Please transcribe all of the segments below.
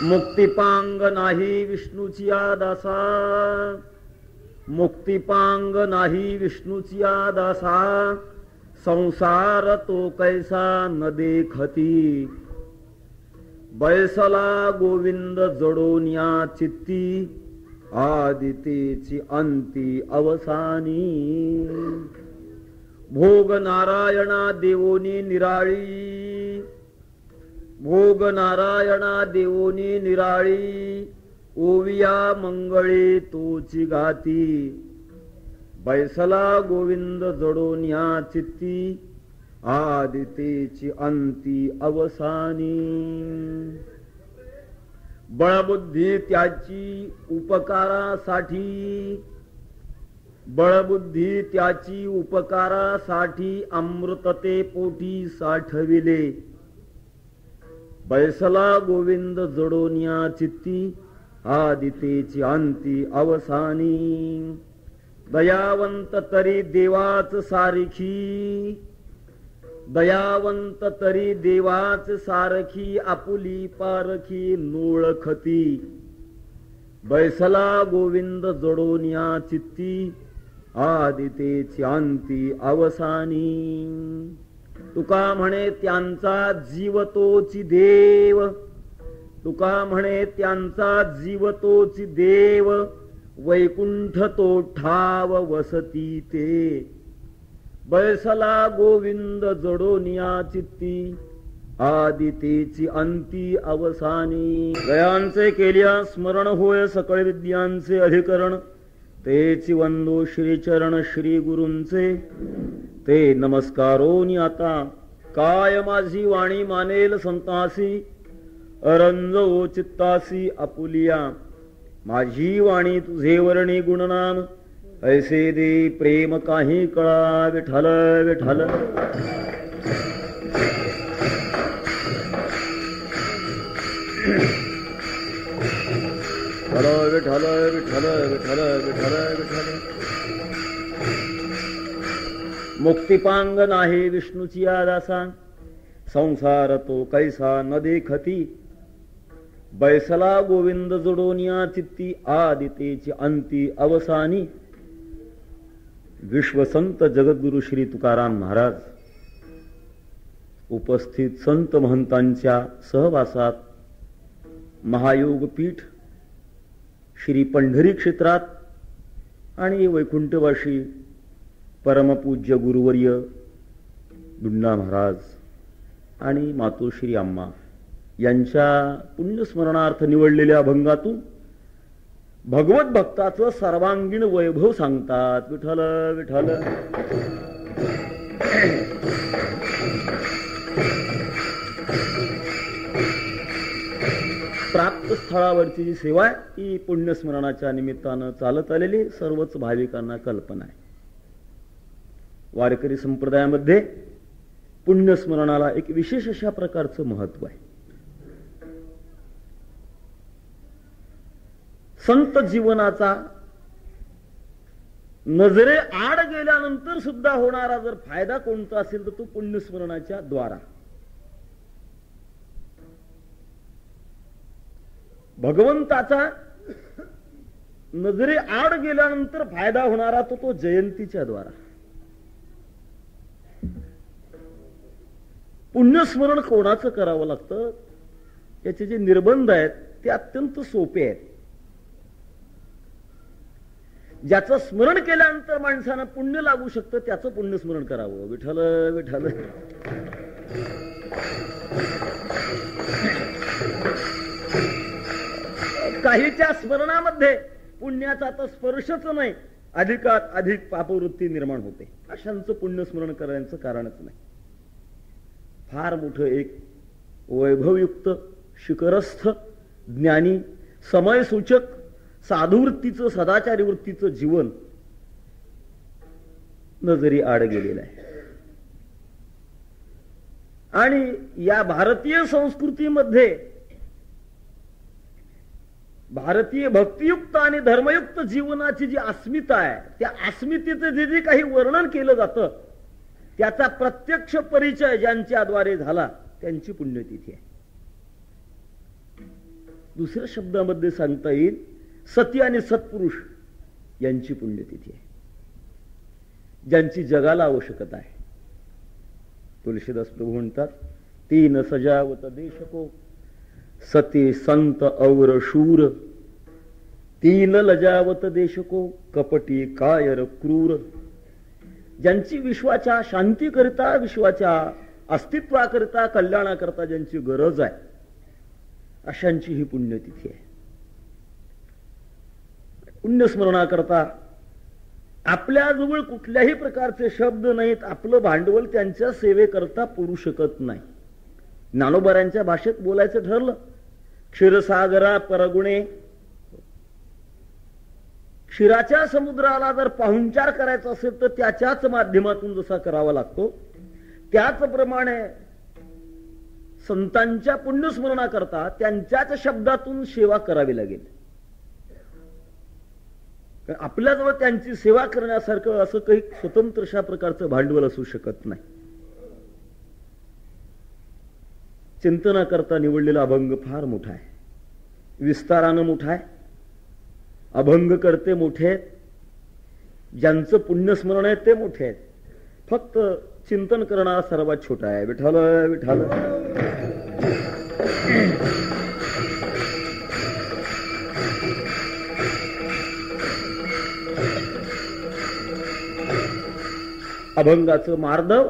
मुक्तिपांग नाही विष्णूची दासा, मुक्तिपांग नाही विष्णूची दासा, संसार तो कैसा न देखती, बैसला गोविंद जडोन या चित्ती, आदितेची अंती अवसानी, भोग नारायणा देवोनी निराळी, भोग नारायणा देवोनी निराळी, ओविया मंगळे तोची गाती, बैसला गोविंद जडोन या चित्ती, आदितेची अंती अवसानी, बळबुद्धी त्याची उपकारासाठी, बळबुद्धी त्याची उपकारासाठी, अमृतते पोटी साठविले, बैसला गोविंद जडोन या चित्ती, आदितेची अंती अवसानी, दयावंत तरी देवाच सारखी, दयावंत तरी देवाच सारखी, आपुली पारखी नोळखती, बैसला गोविंद जडोन या चित्ती, आदितेची अंती अवसानी, तुका म्हणे त्यांचा जीव तोची देव, तुका म्हणे त्यांचा जीव तोची देव, वैकुंठ तो ठाव वसती ते, बैसला गोविंद जडोन या चित्ती, आदितेची अंती अवसानी, गयांचे केल्या स्मरण होय सकळ विद्यांचे अधिकरण, तेची वंदो श्रीचरण श्री गुरूंचे, ते नमस्कारोनी आता काय माझी वाणी मानेल संतासी, अरंजो चित्तासी आपुलिया, माझी वाणी तुझे वर्णी गुणनाम, ऐसे दे प्रेम काही कळा विठ्ठल विठ्ठल. विठ्ठल विठ्ठल विठ्ठल विठ्ठल विठ्ठल. मुक्तिपांग नाही विष्णूची दासा, संसार तो कैसा न देखती, बैसला गोविंद जडोन या चित्ती, आदितेची अंती अवसानी. विश्वसंत जगद्गुरु श्री तुकाराम महाराज उपस्थित संत महंतांच्या सहवासात महायोग पीठ श्री पंढरी क्षेत्रात आणि वैकुंठवाशी परमपूज्य गुरुवर्य दुंडा महाराज आणि मातोश्री अम्मा यांच्या पुण्यस्मरणार्थ निवडलेल्या अभंगातून भगवत भक्ताचं सर्वांगीण वैभव सांगतात. विठ्ठल विठ्ठल. प्राप्त स्थळावरची जी सेवा आहे ती पुण्यस्मरणाच्या निमित्तानं चालत आलेली सर्वच भाविकांना कल्पना आहे. वारकरी संप्रदायामध्ये पुण्यस्मरणाला एक विशेष अशा प्रकारचं महत्व आहे. संत जीवनाचा नजरे आड गेल्यानंतर सुद्धा होणारा जर फायदा कोणता असेल तर तो पुण्यस्मरणाच्या द्वारा. भगवंताचा नजरे आड गेल्यानंतर फायदा होणारा तो जयंतीच्या द्वारा. पुण्यस्मरण कोणाचं करावं लागतं याचे जे निर्बंध आहेत ते अत्यंत सोपे आहेत. ज्याचं स्मरण केल्यानंतर माणसानं पुण्य लागू शकतं त्याचं पुण्यस्मरण करावं. विठ्ठल विठ्ठल. काहीच्या स्मरणामध्ये पुण्याचा तर स्पर्शच नाही, अधिकात अधिक पापवृत्ती निर्माण होते. अशांचं पुण्यस्मरण करायचं कारणच नाही. फार मोठं एक वैभवयुक्त शिखरस्थ ज्ञानी समयसूचक साधुवृत्तीचं सदाचारी वृत्तीचं जीवन नजरी आड गेलेलं आहे. आणि या भारतीय संस्कृतीमध्ये भारतीय भक्तियुक्त आणि धर्मयुक्त जीवनाची जी अस्मिता आहे त्या अस्मितेचं जे काही वर्णन केलं जातं त्याचा प्रत्यक्ष परिचय ज्यांच्याद्वारे झाला त्यांची पुण्यतिथी आहे. दुसऱ्या शब्दामध्ये सांगता येईल सती आणि सत्पुरुष यांची पुण्यतिथी आहे, ज्यांची जगाला आवश्यकता आहे. तुलसीदास प्रभू म्हणतात, तीन सजावत देशको सती संत और शूर, तीन लजावत देशको कपटी कायर क्रूर. ज्यांची विश्वाच्या शांतीकरिता, विश्वाच्या अस्तित्वाकरिता, कल्याणाकरिता ज्यांची गरज आहे, अशांची ही पुण्यतिथी आहे. पुण्यस्मरणाकरता आपल्याजवळ कुठल्याही प्रकारचे शब्द नाहीत, आपलं भांडवल त्यांच्या सेवेकरता पुरू शकत नाही. ज्ञानोबाऱ्यांच्या भाषेत बोलायचं ठरलं, क्षीरसागरा परगुणे, क्षीराच्या समुद्राला जर पाहुणचार करायचा असेल तर त्याच्याच माध्यमातून जसा करावा लागतो, त्याचप्रमाणे संतांच्या पुण्यस्मरणाकरता त्यांच्याच शब्दातून सेवा करावी लागेल. आपल्याजवळ त्यांची सेवा करण्यासारखं असं काही स्वतंत्र अशा प्रकारचं भांडवल असू शकत नाही. चिंतनाकरता निवडलेला अभंग फार मोठा आहे, विस्तारानं मोठा आहे. अभंग करते मोठे आहेत, ज्यांचं पुण्यस्मरण आहे ते मोठे आहेत, फक्त चिंतन करणारा सर्वात छोटा आहे. विठ्ठल विठ्ठल. अभंगाचं मार्दव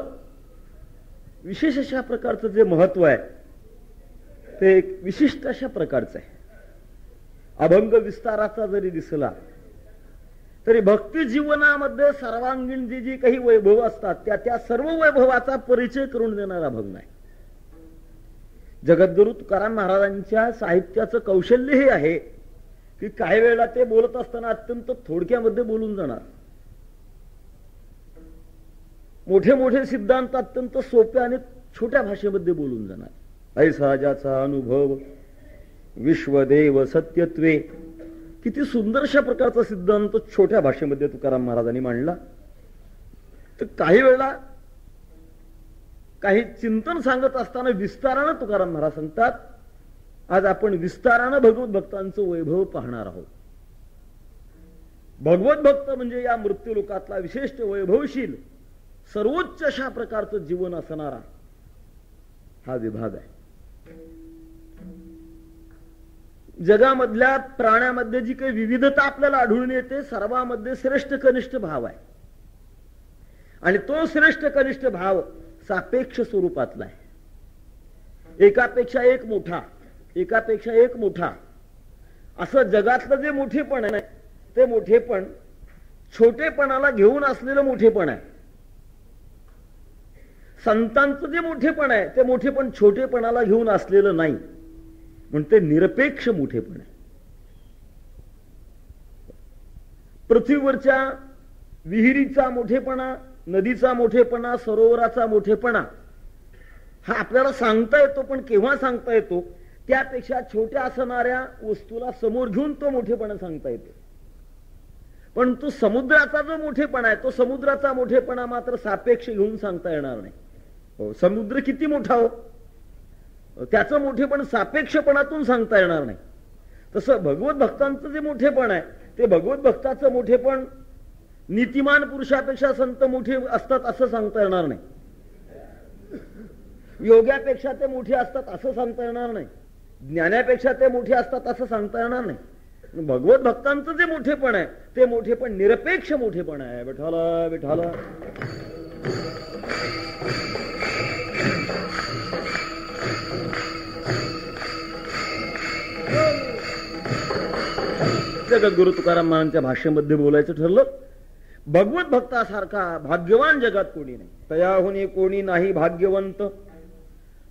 विशेष अशा प्रकारचं जे महत्व आहे ते एक विशिष्ट अशा प्रकारचं आहे. अभंग विस्ताराचा जरी दिसला तरी भक्ती जीवनामध्ये सर्वांगीण जी जी काही वैभव असतात त्या सर्व वैभवाचा परिचय करून देणारा अभंग आहे. जगद्गुरु तुकाराम महाराजांच्या साहित्याचं कौशल्य हे आहे की काही वेळेला ते बोलत असताना अत्यंत थोडक्यामध्ये बोलून जाणार, मोठे मोठे सिद्धांत अत्यंत सोप्या आणि छोट्या भाषेमध्ये बोलून जाणार. ऐसा ज्याचा अनुभव विश्वदेव सत्यत्वे, किती सुंदरशा प्रकारचा सिद्धांत छोट्या भाषेमध्ये तुकाराम महाराजांनी मांडला. तर काही वेळेला काही चिंतन सांगत असताना विस्तारानं तुकाराम महाराज सांगतात. आज आपण विस्तारानं भगवत भक्तांचं वैभव पाहणार आहोत. भगवत भक्त म्हणजे या मृत्यूलोकातला विशिष्ट वैभवशील सर्वोच्च अशा प्रकारचं जीवन असणारा हा विभाग आहे. जगामधल्या प्राण्यामध्ये जी काही विविधता आपल्याला आढळून येते, सर्वांमध्ये श्रेष्ठ कनिष्ठ भाव आहे. आणि तो श्रेष्ठ कनिष्ठ भाव सापेक्ष स्वरूपातला आहे. एकापेक्षा एक मोठा, एकापेक्षा एक मोठा असं जगातलं जे मोठेपण आहे ते मोठेपण छोटेपणाला घेऊन असलेलं मोठेपण आहे. संतांचं जे मोठेपण आहे ते मोठेपण छोटेपणाला घेऊन असलेलं नाही, म्हणून ते निरपेक्ष मोठेपण आहे. पृथ्वीवरच्या विहिरीचा मोठेपणा, नदीचा मोठेपणा, सरोवराचा मोठेपणा हा आपल्याला सांगता येतो, पण केव्हा सांगता येतो? त्यापेक्षा छोट्या असणाऱ्या वस्तूला समोर घेऊन तो मोठेपणा सांगता येतो. पण तो समुद्राचा जो मोठेपणा आहे तो समुद्राचा मोठेपणा मात्र सापेक्ष घेऊन सांगता येणार नाही. समुद्र किती मोठा हो, त्याचं मोठेपण सापेक्षपणातून सांगता येणार नाही. तसं भगवत भक्तांचं जे मोठेपण आहे ते भगवत भक्ताचं मोठेपण नीतिमान पुरुषापेक्षा संत मोठे असतात असं सांगता येणार नाही. योग्यापेक्षा ते मोठे असतात असं सांगता येणार नाही. ज्ञानापेक्षा ते मोठे असतात असं सांगता येणार नाही. भगवत भक्तांचं जे मोठेपण आहे ते मोठेपण निरपेक्ष मोठेपण आहे. विठ्ठल विठ्ठल. जगद्गुरु तुकाराम महाराजांच्या भाषेमध्ये बोलायचं ठरलं, भगवत भक्तासारखा भाग्यवान जगात कोणी नाही. तयाहुनी कोणी नाही भाग्यवंत,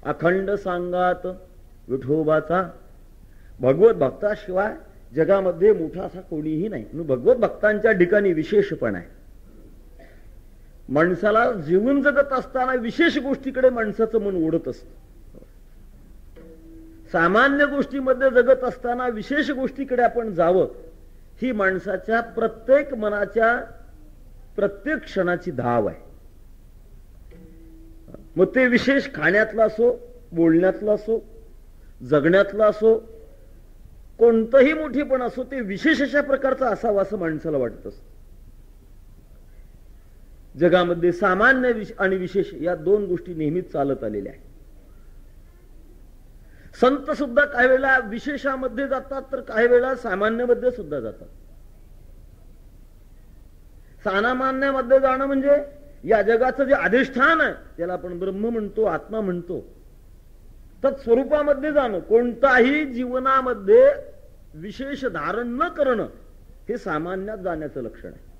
अखंड सांगात विठोबाचा. भगवत भक्ताशिवाय जगामध्ये मोठा असा कोणीही नाही. भगवत भक्तांच्या ठिकाणी विशेषपण आहे. माणसाला जीवन जगत असताना विशेष गोष्टीकडे माणसाचं मन ओढत असतं. सामान्य गोष्टीमध्ये जगत असताना विशेष गोष्टीकडे आपण जावं ही माणसाच्या प्रत्येक मनाच्या प्रत्येक क्षणाची धाव आहे. मग ते विशेष खाण्यातला असो, बोलण्यातला असो, जगण्यातला असो, कोणतंही मोठेपण असो ते विशेष अशा प्रकारचं असावं असं माणसाला वाटत असतं. जगामध्ये सामान्य आणि विशेष या दोन गोष्टी नेहमीच चालत आलेल्या आहेत. संत सुद्धा काही वेळेला विशेषामध्ये जातात तर काही वेळेला सामान्यमध्ये सुद्धा जातात. सामान्यामध्ये जाणं म्हणजे या जगाचं जे अधिष्ठान आहे त्याला आपण ब्रह्म म्हणतो, आत्मा म्हणतो, तत्स्वरूपामध्ये जाणं, कोणताही जीवनामध्ये विशेष धारण न करणं हे सामान्यात जाण्याचं लक्षण आहे.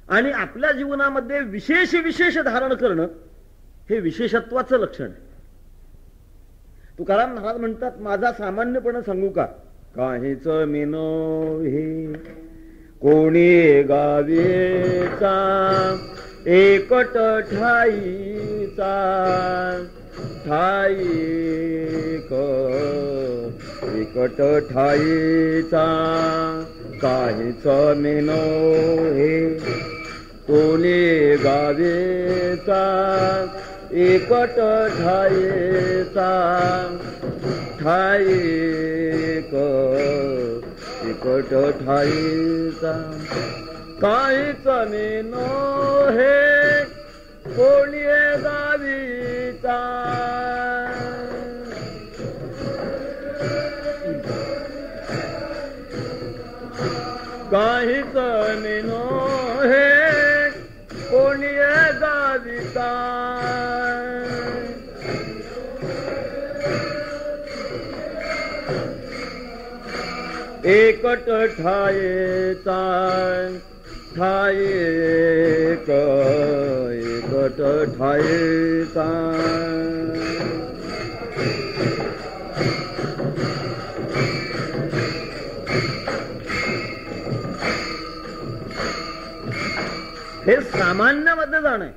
आणि आपल्या जीवनामध्ये विशेष विशेष धारण करणं हे विशेषत्वाचं लक्षण आहे. तुकाराम महाराज म्हणतात, माझा सामान्यपणे सांगू का, काहीच मी नव्हे कोणी गावेचा एकट ठाईचा ठाईक एकट ठाईचा काहीच मी नव्हे कोणी गावेचा एकट ठाईचा ठाईक एकट ठाईचा काहीच मी नव्हे कोणी गावीचा काहीच मी नव्हे कोणी गावीचा एकट ठायेचा ठायेक एकट ठायेचा हे सामान्यामध्ये जाणं आहे.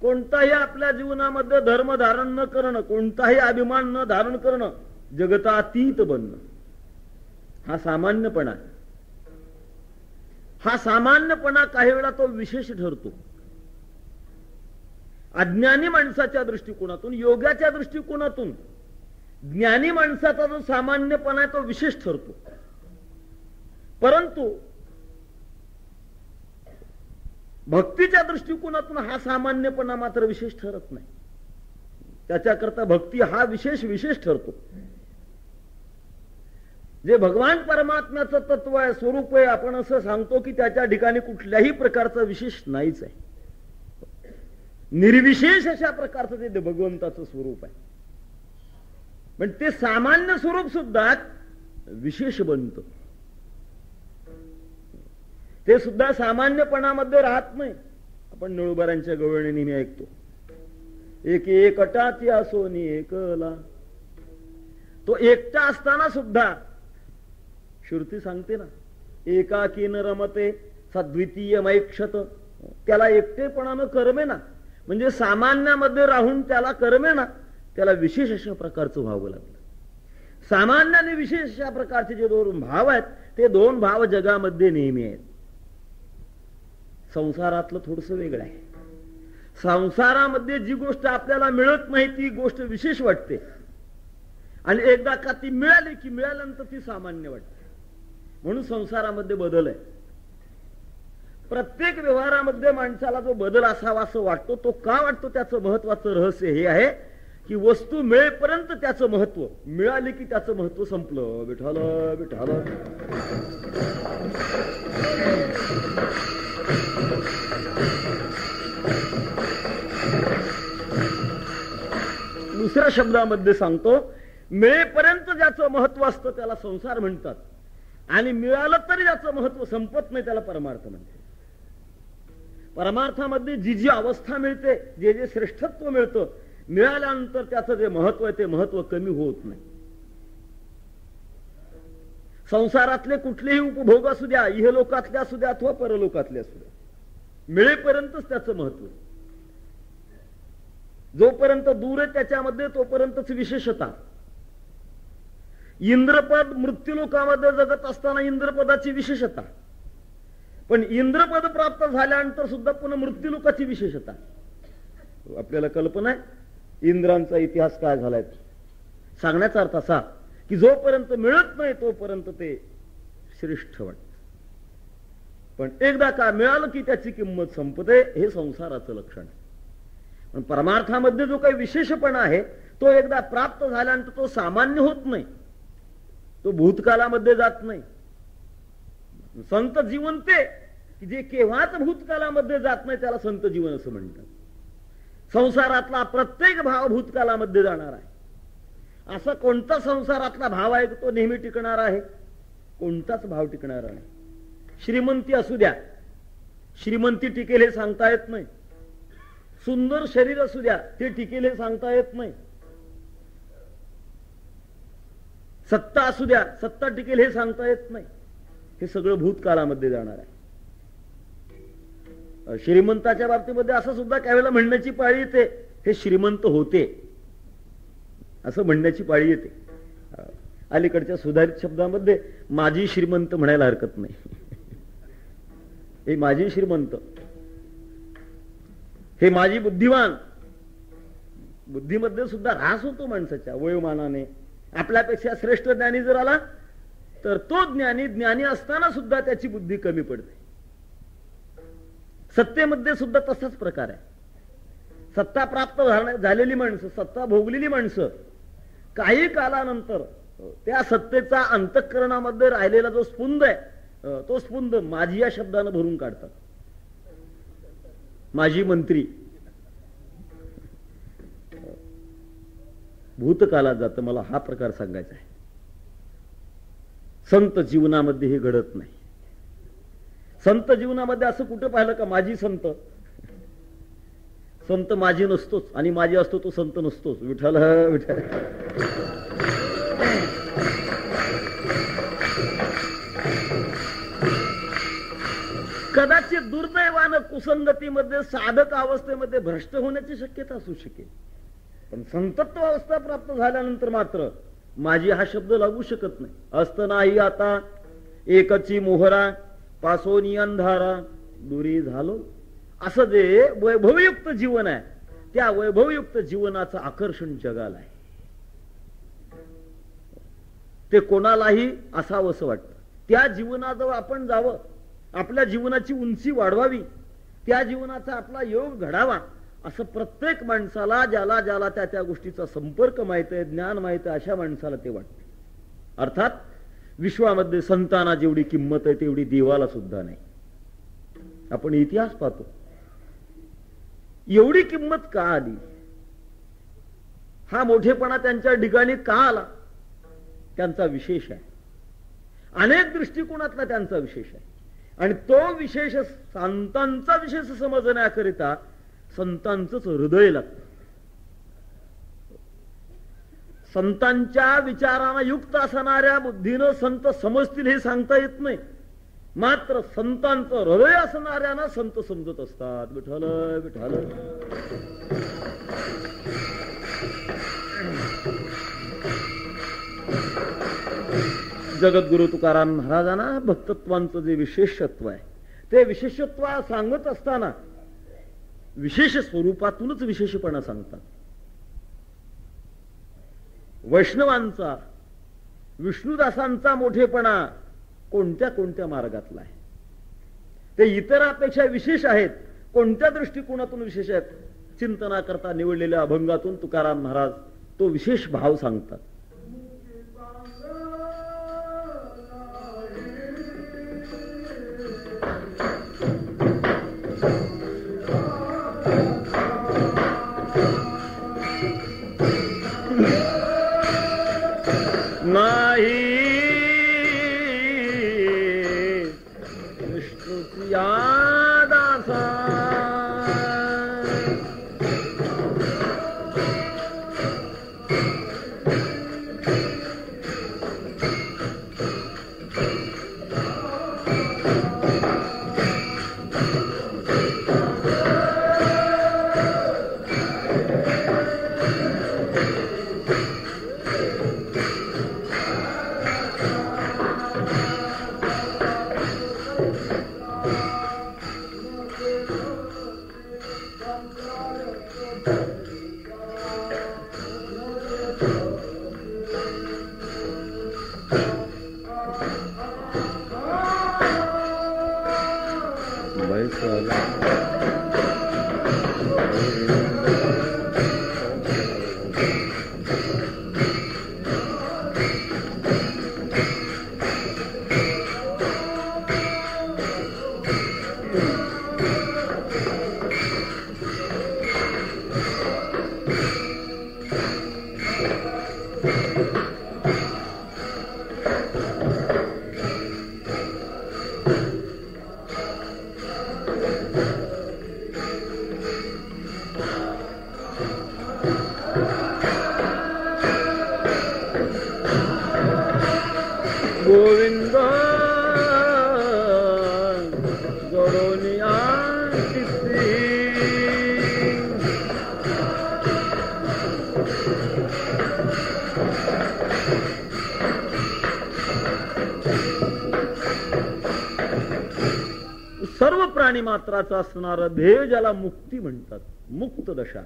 कोणताही आपल्या जीवनामध्ये धर्म धारण न करणं, कोणताही अभिमान न धारण करणं, जगतातीत बनणं, हा सामान्यपणा आहे. हा सामान्यपणा काही वेळा तो विशेष ठरतो. अज्ञानी माणसाच्या दृष्टिकोनातून, योगाच्या दृष्टिकोनातून ज्ञानी माणसाचा जो सामान्यपणा आहे तो विशेष ठरतो. परंतु भक्तीच्या दृष्टिकोनातून हा सामान्यपणा मात्र विशेष ठरत नाही. त्याच्याकरता भक्ती हा विशेष ठरतो. जे भगवान परमात्म्याचं तत्व आहे, स्वरूप आहे, आपण असं सांगतो की त्याच्या ठिकाणी कुठल्याही प्रकारचं विशेष नाहीच आहे. निर्विशेष अशा प्रकारचं ते भगवंताचं स्वरूप आहे. पण ते सामान्य स्वरूप सुद्धा विशेष बनतं. ते सुद्धा सामान्यपणामध्ये राहत नाही. आपण नळुबारांच्या गवळणी नेहमी ऐकतो, एक एकटाची असोनी एकला. तो एकटा असताना सुद्धा श्रुती सांगते ना, एकाकीन रमते सद्वितीय मैक्षत. त्याला एकटेपणानं करमे ना, म्हणजे सामान्यामध्ये राहून त्याला करमे ना, त्याला विशेष अशा प्रकारचं व्हावं लागलं. सामान्य आणि विशेष अशा प्रकारचे जे दोन भाव आहेत ते दोन भाव जगामध्ये नेहमी आहेत. संसारातलं थोडस वेगळं आहे. संसारामध्ये जी गोष्ट आपल्याला मिळत नाही ती गोष्ट विशेष वाटते, आणि एकदा का ती मिळाली की मिळाल्यानंतर ती सामान्य वाटते. म्हणून संसारामध्ये बदल आहे. प्रत्येक व्यवहारामध्ये माणसाला जो बदल असावा असं वाटतो, तो का वाटतो त्याचं महत्वाचं रहस्य हे आहे की वस्तू मिळेपर्यंत त्याचं महत्व, मिळाली की त्याचं महत्व संपलं. विठ्ठल विठ्ठल. दुसऱ्या शब्दामध्ये सांगतो, मिळेपर्यंत ज्याचं महत्व असतं त्याला संसार म्हणतात, आणि मिळालं तरी ज्याचं महत्व संपत नाही त्याला परमार्थ म्हणतात. परमार्थामध्ये जी जी अवस्था मिळते, जे जे श्रेष्ठत्व मिळतं, मिळाल्यानंतर त्याचं जे महत्व आहे ते महत्व कमी होत नाही. संसारातले कुठलेही उपभोग असू द्या, इहलोकातले असू द्या अथवा परलोकातले असू द्या, मिळेपर्यंतच त्याचं महत्व. जोपर्यंत दूर आहे त्याच्यामध्ये तोपर्यंतच विशेषता. इंद्रपद मृत्यूलोकामध्ये जगत असताना इंद्रपदाची विशेषता, पण इंद्रपद प्राप्त झाल्यानंतर सुद्धा पुन्हा मृत्यूलोकाची विशेषता. आपल्याला कल्पना आहे इंद्रांचा इतिहास काय झालाय. सांगण्याचा अर्थ असा की जोपर्यंत मिळत नाही तोपर्यंत ते श्रेष्ठ वाटत. पण एकदा का मिळालं की त्याची किंमत संपते, हे संसाराचं लक्षण आहे. पण परमार्थामध्ये जो काही विशेषपणा आहे तो एकदा प्राप्त झाल्यानंतर तो सामान्य होत नाही, तो भूतकालामध्ये जात नाही. संत जीवन ते की जे केव्हाच भूतकालामध्ये जात नाही त्याला संत जीवन असं म्हणतात. संसारातला प्रत्येक भाव भूतकालामध्ये जाणार आहे. असा कोणता संसारातला भाव आहे तो नेहमी टिकणार आहे? कोणताच भाव टिकणारा नाही. श्रीमंती असू द्या, श्रीमंती टिकेल हे सांगता येत नाही. सुंदर शरीर असू द्या, ते टिकेल हे सांगता येत नाही. सत्ता असू द्या, सत्ता टिकेल हे सांगता येत नाही. हे सगळं भूतकाळामध्ये जाणार आहे. श्रीमंताच्या बाबतीमध्ये असं सुद्धा काही वेळेला म्हणण्याची पाळी येते, हे श्रीमंत होते असं म्हणण्याची पाळी येते. अलीकडच्या सुधारित शब्दामध्ये माझी श्रीमंत म्हणायला हरकत नाही. हे माझी श्रीमंत, हे माझी बुद्धिवान. बुद्धीमध्ये सुद्धा ऱ्हास होतो माणसाच्या वयोमानाने. आपल्यापेक्षा श्रेष्ठ ज्ञानी जर आला तर तो ज्ञानी असताना सुद्धा त्याची बुद्धी कमी पडते. सत्तेमध्ये सुद्धा तसाच प्रकार आहे. सत्ता प्राप्त झालेली माणसं, सत्ता भोगलेली माणसं काही कालानंतर त्या सत्तेचा अंतःकरणामध्ये राहिलेला जो स्पुंद आहे तो स्पुंद माझी या शब्दानं भरून काढतात. माझी मंत्री भूतकालात जातं. मला हा प्रकार सांगायचा आहे. संत जीवनामध्ये हे घडत नाही. संत जीवनामध्ये असं कुठं पाहिलं का माझी संत? संत माझी नसतोच, आणि माझी असतो तो संत नसतोच. विठ्ठल विठ्ठल. कदाचित दुर्दैवानं कुसंगतीमध्ये साधक अवस्थेमध्ये भ्रष्ट होण्याची शक्यता असू शकेल. पण संतत्व अवस्था प्राप्त झाल्यानंतर मात्र माझी हा शब्द लागू शकत नाही. असत नाही आता एकची मोहरा पासोनी अंधारा दुरी झालो. असं जे वैभवयुक्त जीवन आहे त्या वैभवयुक्त जीवनाचं आकर्षण जगाला आहे. ते कोणालाही असावं असं वाटतं. त्या जीवनाजवळ आपण जावं, आपल्या जीवनाची उंची वाढवावी, त्या जीवनाचा आपला योग घडावा असं प्रत्येक माणसाला, ज्याला ज्याला त्या त्या गोष्टीचा संपर्क माहित आहे, ज्ञान माहित आहे, अशा माणसाला ते वाटते. अर्थात विश्वामध्ये संतांना जेवढी किंमत आहे तेवढी देवाला सुद्धा नाही. आपण इतिहास पाहतो. एवढी किंमत का आली? हा मोठेपणा त्यांच्या ठिकाणी का आला? त्यांचा विशेष आहे. अनेक दृष्टिकोनातला त्यांचा विशेष आहे. आणि तो विशेष संतांचा विशेष समजण्याकरिता संतांचंच हृदय लागतं. संतांच्या विचारांना युक्त असणाऱ्या बुद्धीनं संत समजतील हे सांगता येत नाही. मात्र संतांचं हृदय असणाऱ्यांना संत समजत असतात. विठ्ठल विठ्ठल. जगद्गुरु तुकाराम महाराजांना भक्तत्वांचं जे विशेषत्व आहे ते विशेषत्व सांगत असताना विशेष स्वरूपातूनच विशेषपणा सांगतात. वैष्णवांचा, विष्णुदासांचा मोठेपणा कोणत्या कोणत्या मार्गातला आहे, ते इतरांपेक्षा विशेष आहेत. कोणत्या दृष्टिकोनातून विशेष आहेत? चिंतना करता निवडलेल्या अभंगातून तुकाराम महाराज तो विशेष भाव सांगतात. नाही विष्णुची दासा विठ्ठला गोविंद गरोनिया सर्व प्राणी मात्राचा असणारा ध्येय ज्याला मुक्ती म्हणतात, मुक्त दशा.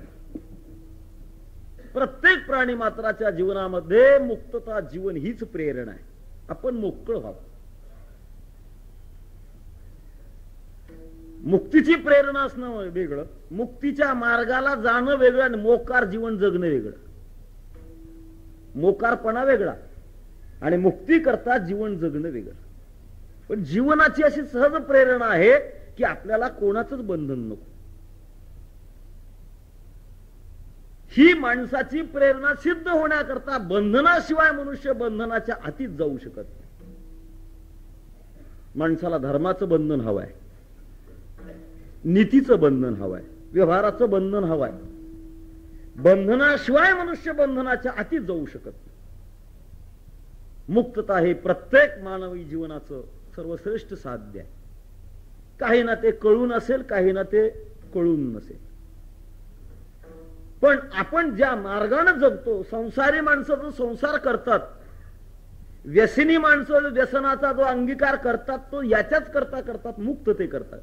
प्रत्येक प्राणी मात्राच्या जीवनामध्ये मुक्तता जीवन हीच प्रेरणा आहे. आपण मोकळ व्हावं. मुक्तीची प्रेरणा असणं वेगळं, मुक्तीच्या मार्गाला जाणं वेगळं आणि मोकार जीवन जगणं वेगळं. मोकारपणा वेगळा आणि मुक्ती करता जीवन जगणं वेगळं. पण जीवनाची अशी सहज प्रेरणा आहे की आपल्याला कोणाचंच बंधन नको. ही माणसाची प्रेरणा सिद्ध होण्याकरता बंधनाशिवाय मनुष्य बंधनाच्या अतीत जाऊ शकत नाही. माणसाला धर्माचं बंधन हवंय, नीतीचं बंधन हवंय, व्यवहाराचं बंधन हवंय. बंधनाशिवाय मनुष्य बंधनाच्या अतीत जाऊ शकत नाही. मुक्तता हे प्रत्येक मानवी जीवनाचं सर्वश्रेष्ठ साध्य आहे. काही ना ते कळून असेल, काही ना ते कळून नसेल. पण आपण ज्या मार्गाने जगतो, संसारी माणसं जो संसार करतात, व्यसनी माणसं व्यसनाचा जो अंगीकार करतात, तो याच्याच करता करतात मुक्तते करतात,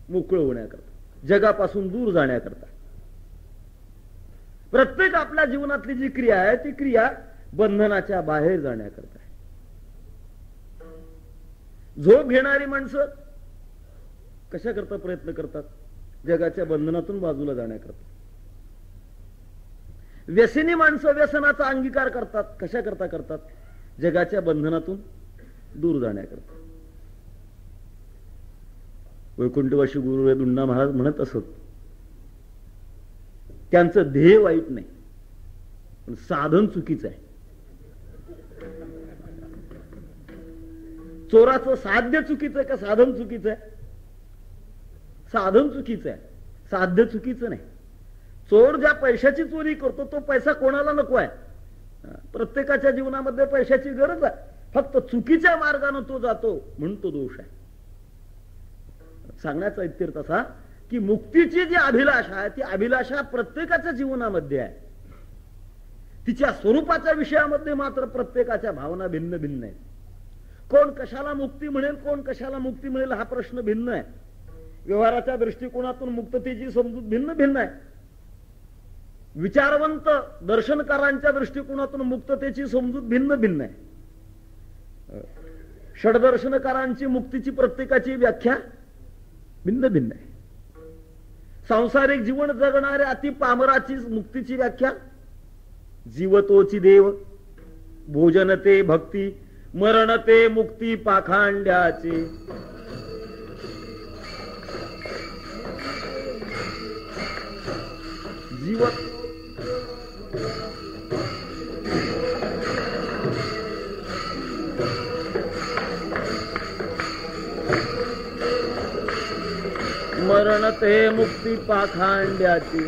मोकळं होण्याकरता, जगापासून दूर जाण्याकरता. प्रत्येक आपल्या जीवनातली जी क्रिया आहे ती क्रिया बंधनाच्या बाहेर जाण्याकरता आहे. झोप घेणारी माणसं कशा करता प्रयत्न करतात? जगाच्या बंधनातून बाजूला जाण्याकरता. व्यसनी माणसं व्यसनाचा अंगीकार करतात, कशा करता करतात? जगाच्या बंधनातून दूर जाण्याकरता. वैकुंठवासी गुरु दुंडा महाराज म्हणत असत, त्यांचं ध्येय वाईट नाही, पण साधन चुकीचं आहे. चोराचं साध्य चुकीचं आहे का साधन चुकीचं आहे? साधन चुकीचं आहे, साध्य चुकीचं नाही. चोर ज्या पैशाची चोरी करतो तो पैसा कोणाला नको आहे? प्रत्येकाच्या जीवनामध्ये पैशाची गरज आहे. फक्त चुकीच्या मार्गाने तो जातो म्हणून तो दोष आहे. सांगण्याचा इत्यर्थ असा की मुक्तीची जी अभिलाषा आहे ती अभिलाषा प्रत्येकाच्या जीवनामध्ये आहे. तिच्या स्वरूपाच्या विषयामध्ये मात्र प्रत्येकाच्या भावना भिन्न भिन्न आहेत. कोण कशाला मुक्ती म्हणेल, कोण कशाला मुक्ती मिळेल हा प्रश्न भिन्न आहे. व्यवहाराच्या दृष्टिकोनातून मुक्ततेची समजूत भिन्न भिन्न आहे. विचारवंत दर्शनकारांच्या दृष्टिकोनातून मुक्ततेची समजूत भिन्न भिन्न आहे. षडदर्शनकारांची मुक्तीची प्रत्येकाची व्याख्या भिन्न भिन्न आहे. सांसारिक जीवन जगणाऱ्या अति पामराची मुक्तीची व्याख्या जीवतोची देव, भोजनते भक्ती, मरणते मुक्ती पाखांड्याचे. जीवत मरणते मुक्ती पाखांड्याची.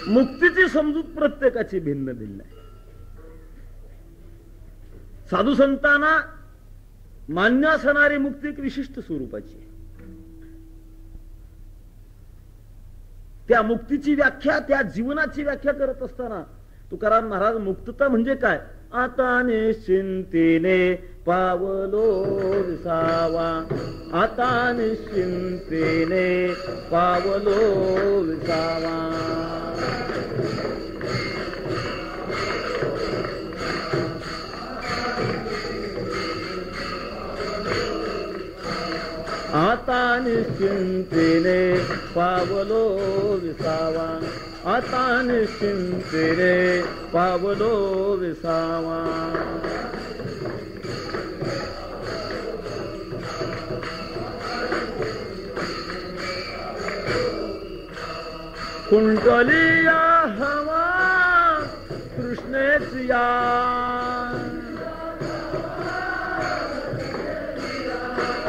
मुक्तीची समजूत प्रत्येकाची भिन्न भिन्न आहे. साधू संतांना मान्य असणारी मुक्ती एक विशिष्ट स्वरूपाची आहे. त्या मुक्तीची व्याख्या, त्या जीवनाची व्याख्या करत असताना तुकाराम महाराज मुक्तता म्हणजे काय? आता निश्चिंतीने पावलो विसावा, आता निश्चिंतीने पावलो विसावा. निश्चिंतेने पावलो विसावा, आता निश्चिंतेने पावलो विसावा. कुंडलिया हवा कृष्णेच या,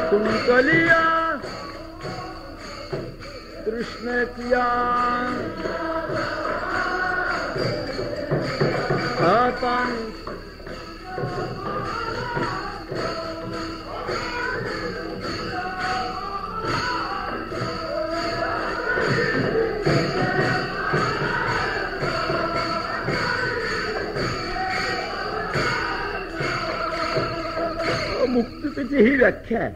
कुंडलिया कृष्णेच या, आता मुक्तीची ही व्याख्या आहे.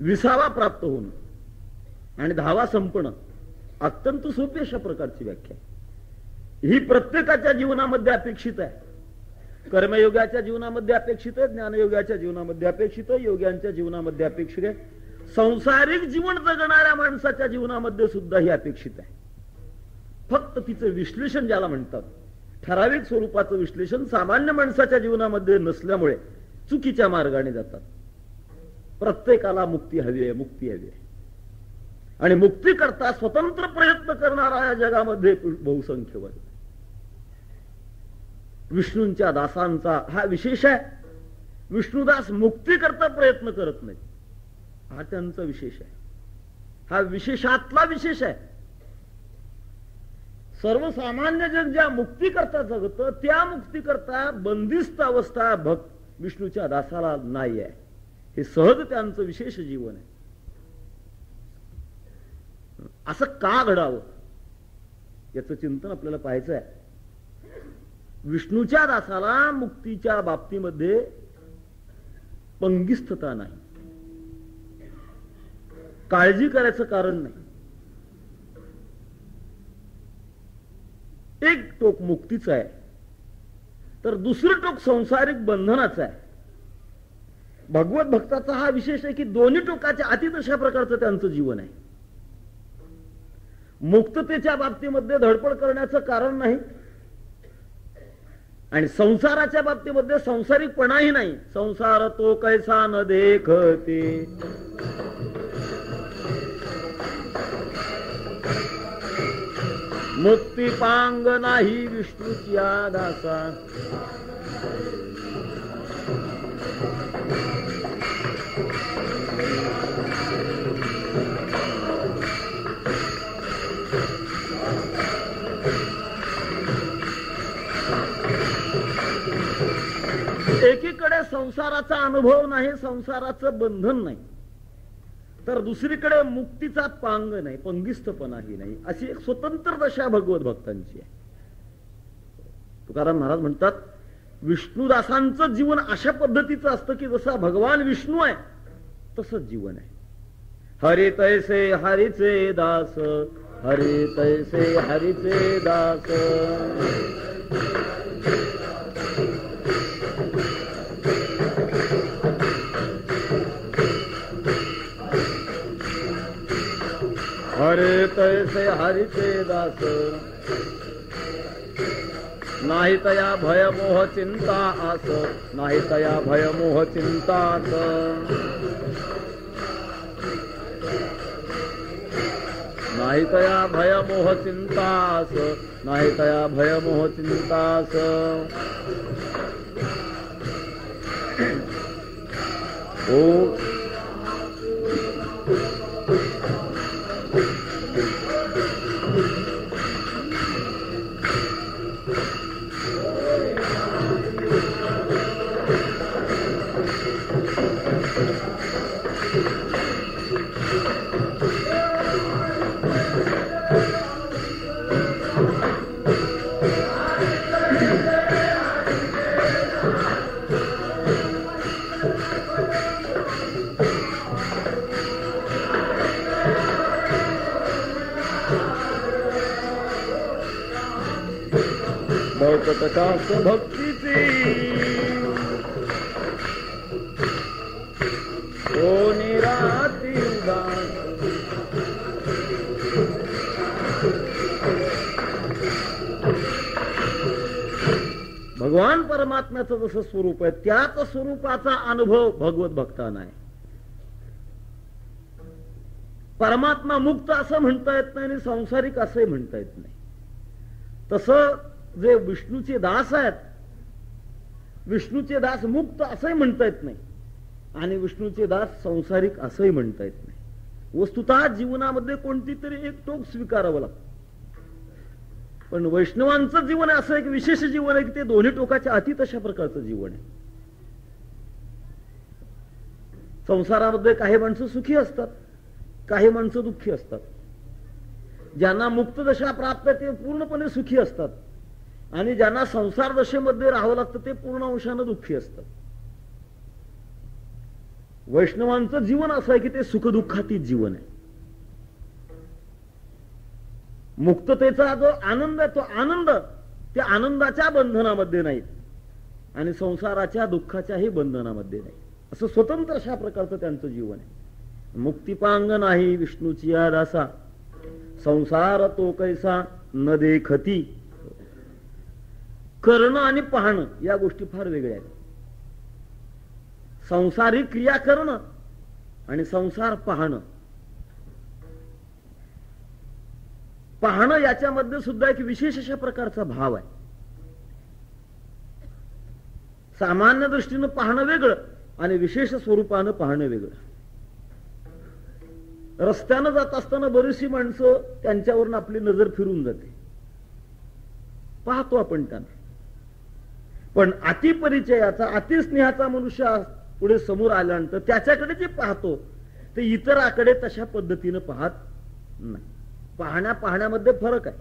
विसावा प्राप्त होणं आणि धावा संपणं अत्यंत सोपी अशा प्रकारची व्याख्या आहे. ही प्रत्येकाच्या जीवनामध्ये अपेक्षित आहे. कर्मयोगाच्या जीवनामध्ये अपेक्षित आहे, ज्ञानयोगाच्या जीवनामध्ये अपेक्षित आहे, योग्यांच्या जीवनामध्ये अपेक्षित आहे, संसारिक जीवन जगणाऱ्या माणसाच्या जीवनामध्ये सुद्धा ही अपेक्षित आहे. फक्त तिचं विश्लेषण ज्याला म्हणतात, ठराविक स्वरूपाचं विश्लेषण सामान्य माणसाच्या जीवनामध्ये नसल्यामुळे चुकीच्या मार्गाने जातात. प्रत्येकाला मुक्ती हवी आहे, मुक्ती हवी आहे. आणि मुक्ती करता स्वतंत्र प्रयत्न करणारा या जगामध्ये बहुसंख्य वर्ग. विष्णूंच्या दासांचा हा विशेष आहे. विष्णुदास मुक्ती करता प्रयत्न करत नाही, हा त्यांचा विशेष आहे. हा विशेषातला विशेष आहे. सर्वसामान्य जग ज्या मुक्ती करता जगत, त्या मुक्ती करता बंदिस्त अवस्था विष्णूच्या दासाला नाही आहे. हे सहज त्यांचं विशेष जीवन आहे. असं का घडावं याचं चिंतन आपल्याला पाहायचं आहे. विष्णूच्या दासाला मुक्तीच्या बाबतीमध्ये पंगिस्थता नाही, काळजी करायचं कारण नाही. एक टोक मुक्तीचं आहे तर दुसरं टोक संसारिक बंधनाचं आहे. भगवत भक्ताचा हा विशेष आहे की दोन्ही टोकाच्या अतीत अशा प्रकारचं त्यांचं जीवन आहे. मुक्ततेच्या बाबतीमध्ये धडपड करण्याचं कारण नाही आणि संसाराच्या बाबतीमध्ये संसारिकपणाही नाही. संसार तो कैसा न देखते, मुक्ती पांग नाही विष्णूच्या दासा. एकीकडे संसाराचा अनुभव नाही, संसाराचं बंधन नाही, तर दुसरीकडे मुक्तीचा पांग नाही, पंगिस्थपणाही नाही, अशी एक स्वतंत्र दशा भगवत भक्तांची आहे. तुकाराम महाराज म्हणतात, विष्णुदासांचं जीवन अशा पद्धतीचं असतं की जसा भगवान विष्णू आहे तसंच जीवन आहे. हरी तैसे हरीचे दास, हरी तैसे हरीचे दास. हरे तैसे हरीचे दास, नाही तया भय मोह चिंता आस, नाही तया भय मोह चिंता आस. नाही तया भय मोह चिंता आस, नाही तया भय मोह चिंता आस. ओ प्रकाश भक्तीची ओ निराती भगवान परमात्म्याचं जसं स्वरूप आहे त्याच स्वरूपाचा अनुभव भगवत भक्तांना आहे. परमात्मा मुक्त असं म्हणता येत नाही आणि सांसारिक असंही म्हणता येत नाही. तसं जे विष्णूचे दास आहेत, विष्णूचे दास मुक्त असंही म्हणता येत नाही आणि विष्णूचे दास सांसारिक असंही म्हणता येत नाही. वस्तुतः जीवनामध्ये कोणती तरी एक टोक स्वीकारावं लागतं. पण वैष्णवांचं जीवन असं एक विशेष जीवन आहे की ते दोन्ही टोकाच्या अति तशा प्रकारचं जीवन आहे. संसारामध्ये काही माणसं सुखी असतात, काही माणसं दुःखी असतात. ज्यांना मुक्त दशा प्राप्त आहे ते पूर्णपणे सुखी असतात आणि ज्यांना संसार दशेमध्ये राहावं लागतं ते पूर्ण अंशानं दुःखी असतात. वैष्णवांचं जीवन असं आहे की ते सुखदुःखातीत जीवन आहे. मुक्ततेचा जो आनंद आहे तो आनंद त्या आनंदाच्या बंधनामध्ये नाही आणि संसाराच्या दुःखाच्याही बंधनामध्ये नाही. असं स्वतंत्र अशा प्रकारचं त्यांचं जीवन आहे. मुक्तिपांग नाही विष्णूची या दासा, संसार तो कैसा न देखती. करणं आणि पाहणं या गोष्टी फार वेगळ्या आहेत. संसारिक क्रिया करणं आणि संसार पाहणं. पाहणं याच्यामध्ये सुद्धा एक विशेष अशा प्रकारचा भाव आहे. सामान्य दृष्टीनं पाहणं वेगळं आणि विशेष स्वरूपानं पाहणं वेगळं. रस्त्यानं जात असताना बरीचशी माणसं त्यांच्यावरून आपली नजर फिरून जाते, पाहतो आपण त्यांना. पण अतिपरिचयाचा अतिस्नेहाचा मनुष्य पुढे समोर आल्यानंतर त्याच्याकडे जे पाहतो ते इतराकडे तशा पद्धतीनं पाहत नाही. पाहण्यामध्ये फरक आहे.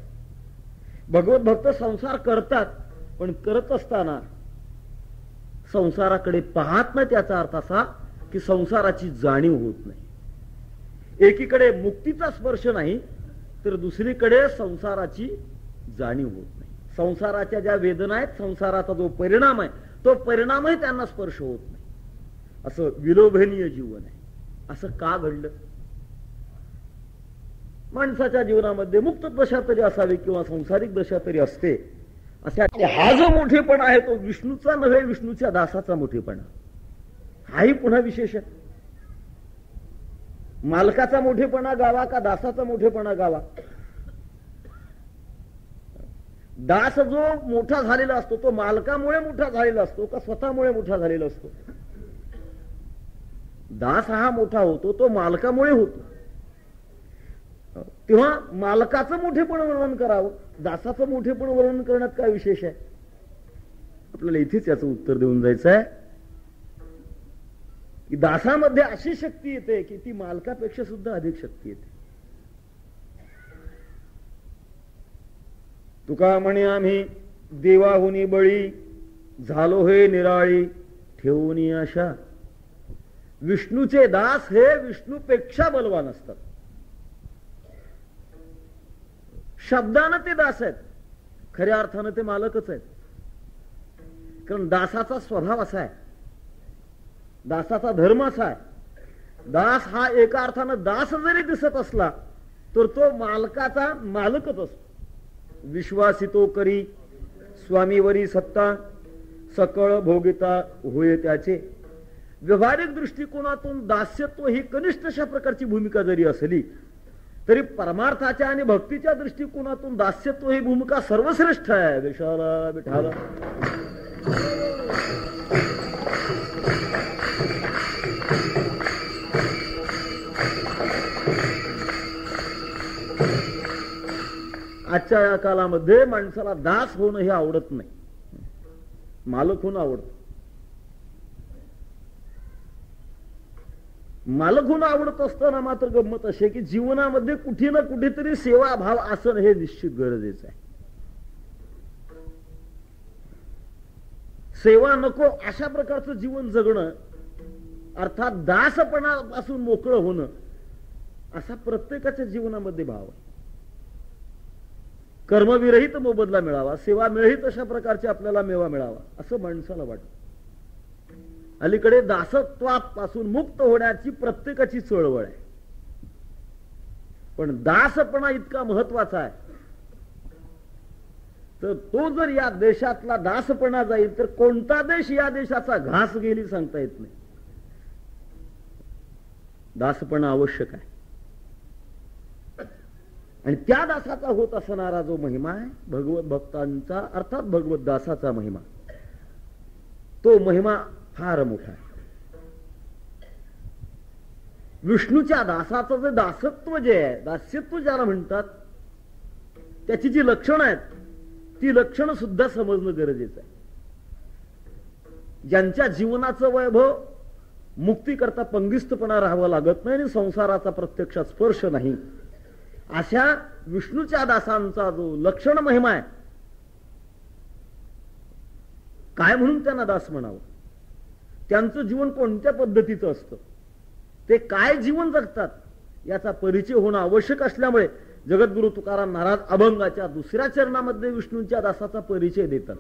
भगवत भक्त संसार करतात पण करत असताना संसाराकडे पाहत नाही. त्याचा अर्थ असा की संसाराची जाणीव होत नाही. एकीकडे मुक्तीचा स्पर्श नाही तर दुसरीकडे संसाराची जाणीव होत नाही. संसाराच्या ज्या वेदना आहेत, संसाराचा जो परिणाम आहे तो परिणामही त्यांना स्पर्श होत नाही. असं विलोभनीय जीवन आहे. असं का घडलं? माणसाच्या जीवनामध्ये मुक्त दशा तरी असावी किंवा संसारिक दशा तरी असते. अशा हा जो मोठेपणा आहे तो विष्णूचा नव्हे, विष्णूच्या दासाचा मोठेपणा. हाही पुन्हा विशेष आहे. मालकाचा मोठेपणा गावा का दासाचा मोठेपणा गावा? दास जो मोठा झालेला असतो तो मालकामुळे मोठा झालेला असतो का स्वतःमुळे मोठा झालेला असतो? दास हा मोठा होतो तो मालकामुळे होतो. तेव्हा मालकाचं मोठेपण वर्णन करावं, दासाचं मोठेपण वर्णन करण्यात काय विशेष आहे? आपल्याला इथेच याचं उत्तर देऊन जायचं आहे की दासामध्ये अशी शक्ती येते की ती मालकापेक्षा सुद्धा अधिक शक्ती येते. तुका म्हणे आम्ही देवाहुनी बळी झालो हे निराळी ठेवून आशा. विष्णूचे दास हे विष्णूपेक्षा बलवान असतात. शब्दानं ते दास आहेत, खऱ्या अर्थानं ते मालकच आहेत. कारण दासाचा स्वभाव असा आहे, दासाचा धर्म असा आहे. दास हा एका अर्थानं दास जरी दिसत असला तर तो मालकाचा मालकच असतो. विश्वासितो करी स्वामीवरी सत्ता सकळ भोगिता होय त्याचे. व्यवहारिक दृष्टिकोनातून दास्यत्व ही कनिष्ठ अशा प्रकारची भूमिका जरी असली तरी परमार्थाच्या आणि भक्तीच्या दृष्टिकोनातून दास्यत्व ही भूमिका सर्वश्रेष्ठ आहे. विशाला विठाला आजच्या या कालामध्ये माणसाला दास होणं हे आवडत नाही, मालक होणं आवडतं. मालक होणं आवडत असताना मात्र गंमत अशी की जीवनामध्ये कुठे ना कुठेतरी सेवाभाव असणं हे निश्चित गरजेचं आहे. सेवा नको अशा प्रकारचं जीवन जगणं अर्थात दासपणापासून मोकळं होणं असा प्रत्येकाच्या जीवनामध्ये भाव आहे. कर्मविरहित मोबदला मिळावा, सेवा मिळहित अशा प्रकारचे आपल्याला मेवा मिळावा असं माणसाला वाटतं. अलीकडे दासत्वापासून मुक्त होण्याची प्रत्येकाची चळवळ आहे. पण दासपणा इतका महत्वाचा आहे तर तो जर या देशातला दासपणा जाईल तर कोणता देश या देशाचा घास गेली सांगता येत नाही. दासपणा आवश्यक आहे. आणि त्या दासाचा होत असणारा जो महिमा आहे भगवत भक्तांचा अर्थात भगवत दासाचा महिमा, तो महिमा फार मोठा आहे. विष्णूच्या दासाचं जे दासत्व जे आहे, दास्यत्व ज्याला म्हणतात, त्याची जी लक्षणं आहेत ती लक्षणं सुद्धा समजणं गरजेचं आहे. ज्यांच्या जीवनाचं वैभव मुक्ती करता पंगिस्तपणा राहावा लागत नाही आणि संसाराचा प्रत्यक्षात स्पर्श नाही, अशा विष्णूच्या दासांचा जो लक्षण महिमा आहे, काय म्हणून त्यांना दास म्हणावं, त्यांचं जीवन कोणत्या पद्धतीचं असतं, ते काय जीवन जगतात, याचा परिचय होणं आवश्यक असल्यामुळे जगद्गुरु तुकाराम महाराज अभंगाच्या दुसऱ्या चरणामध्ये विष्णूंच्या दासाचा परिचय देतात.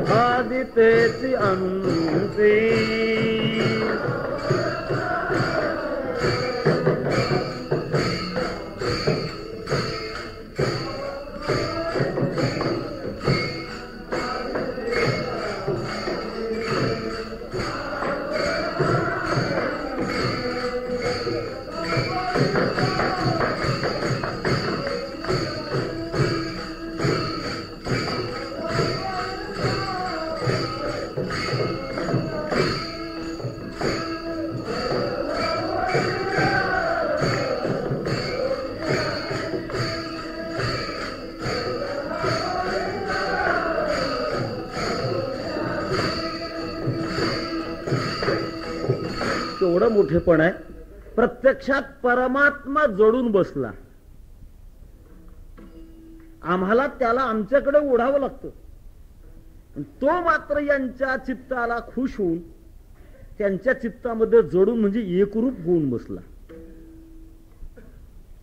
आदितेची अंते केवढं मोठेपण आहे. प्रत्यक्षात परमात्मा जडून बसला, आम्हाला त्याला आमच्याकडे ओढावं लागतं, तो मात्र यांच्या चित्ताला खुश होऊन त्यांच्या चित्तामध्ये जडून म्हणजे एकरूप होऊन बसला.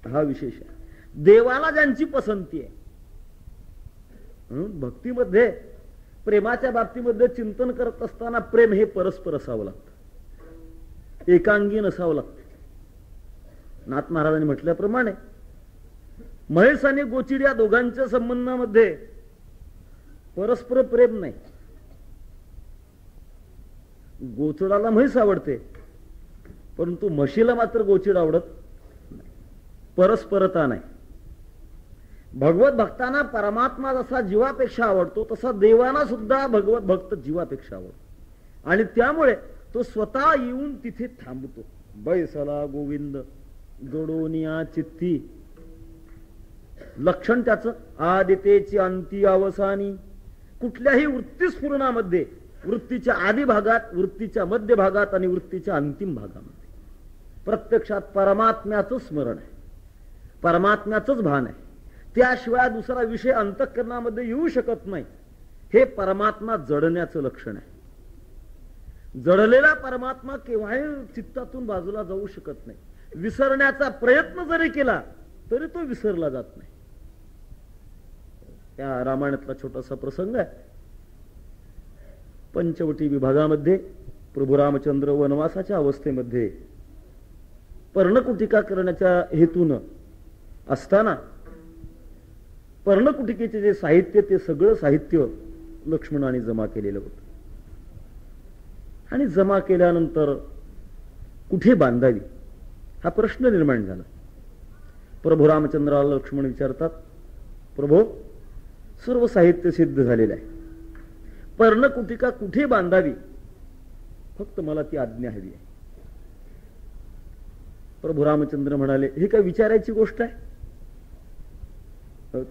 हा विशेष आहे. देवाला ज्यांची पसंती आहे, भक्तीमध्ये प्रेमाच्या बाबतीमध्ये चिंतन करत असताना प्रेम हे परस्पर असावं लागतं, एकांगी नसावं लागतं. नाथ महाराजांनी म्हटल्याप्रमाणे म्हैस आणि गोचिड या दोघांच्या संबंधामध्ये परस्पर प्रेम नाही. गोचडाला म्हैस आवडते, परंतु म्हशीला मात्र गोचिड आवडत नाही. परस्परता नाही. भगवत भक्तांना परमात्मा जसा जीवापेक्षा आवडतो तसा देवांना सुद्धा भगवत भक्त जीवापेक्षा आवडतो. आणि त्यामुळे तो स्वतः येऊन तिथे थांबतो. बैसला गोविंद जोडोनिया चित्ती, लक्षण त्याचं आदितेची अंती अवसानी. कुठल्याही वृत्तीस्फुरणामध्ये, वृत्तीच्या आदी भागात, वृत्तीच्या मध्य भागात आणि वृत्तीच्या अंतिम भागामध्ये प्रत्यक्षात परमात्म्याचं स्मरण आहे, परमात्म्याचंच भान आहे. त्याशिवाय दुसरा विषय अंतःकरणामध्ये येऊ शकत नाही. हे परमात्मा जडण्याचं लक्षण आहे. जडलेला परमात्मा केव्हाही चित्तातून बाजूला जाऊ शकत नाही. विसरण्याचा प्रयत्न जरी केला तरी तो विसरला जात नाही. त्या रामायणातला छोटासा प्रसंग आहे. पंचवटी विभागामध्ये प्रभू रामचंद्र वनवासाच्या अवस्थेमध्ये पर्णकुटिका करण्याच्या हेतून असताना पर्णकुटिकेचे जे साहित्य, ते सगळं साहित्य लक्ष्मणाने जमा केलेलं होतं. आणि जमा केल्यानंतर कुठे बांधावी हा प्रश्न निर्माण झाला. प्रभू रामचंद्राला लक्ष्मण विचारतात, प्रभो सर्व साहित्य सिद्ध झालेलं आहे, पर्णकुटिका कुठे बांधावी, फक्त मला ती आज्ञा हवी आहे. प्रभू रामचंद्र म्हणाले, हे काय विचारायची गोष्ट आहे,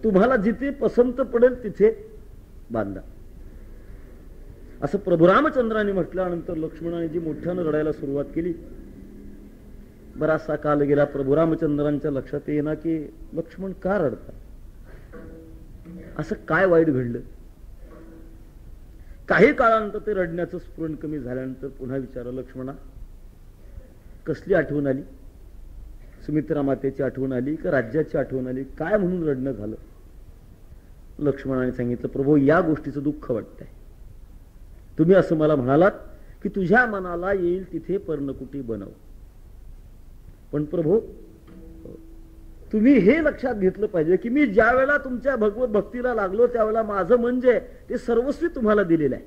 तुम्हाला जिथे पसंत पडेल तिथे बांधा. असं प्रभू रामचंद्राने म्हटल्यानंतर लक्ष्मणाने जी मोठ्यानं रडायला सुरुवात केली. बराचसा काल गेला. प्रभू रामचंद्रांच्या लक्षात येईना की लक्ष्मण का रडतात, असं काय वाईट घडलं. काही काळानंतर ते रडण्याचं स्फुरण कमी झाल्यानंतर पुन्हा विचारलं, लक्ष्मणा कसली आठवण आली, सुमित्रा मातेची आठवण आली का राज्याची आठवण आली, काय म्हणून रडणं झालं. लक्ष्मणाने सांगितलं, प्रभू या गोष्टीचं दुःख वाटतंय. तुम्ही असं मला म्हणालात की तुझ्या मनाला येईल तिथे पर्णकुटी बनव, पण प्रभू तुम्ही हे लक्षात घेतलं पाहिजे की मी ज्या वेळेला तुमच्या भगवत भक्तीला लागलो त्यावेळेला माझं म्हणजे ते सर्वस्वी तुम्हाला दिलेलं आहे.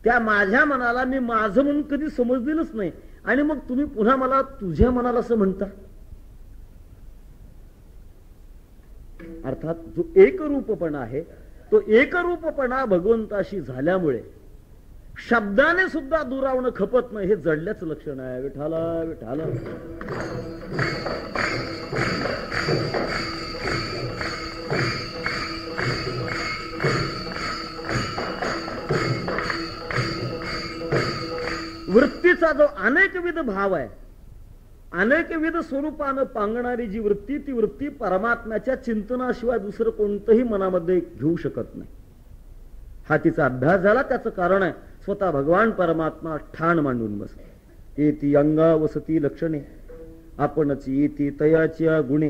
त्या माझ्या मनाला मी माझं म्हणून कधी समजलेलंच नाही, आणि मग तुम्ही पुन्हा मला तुझ्या मनाला असं म्हणता. अर्थात जो एकरूपपणा आहे तो एकरूपपणा भगवंताशी झाल्यामुळे शब्दाने सुद्धा दुरावणं खपत नाही, हे जडल्याचं लक्षण आहे. विठाला विठाला. वृत्तीचा जो अनेकविध भाव आहे, अनेकविध स्वरूपानं पांगणारी जी वृत्ती, ती वृत्ती परमात्म्याच्या चिंतनाशिवाय दुसरं कोणतंही मनामध्ये घेऊ शकत नाही. हा तिचा अभ्यास झाला. त्याचं कारण आहे स्वतः भगवान परमात्मा ठाण मांडून बस. येती अंगा वसती लक्षणे आपणच येती तयाची गुणे,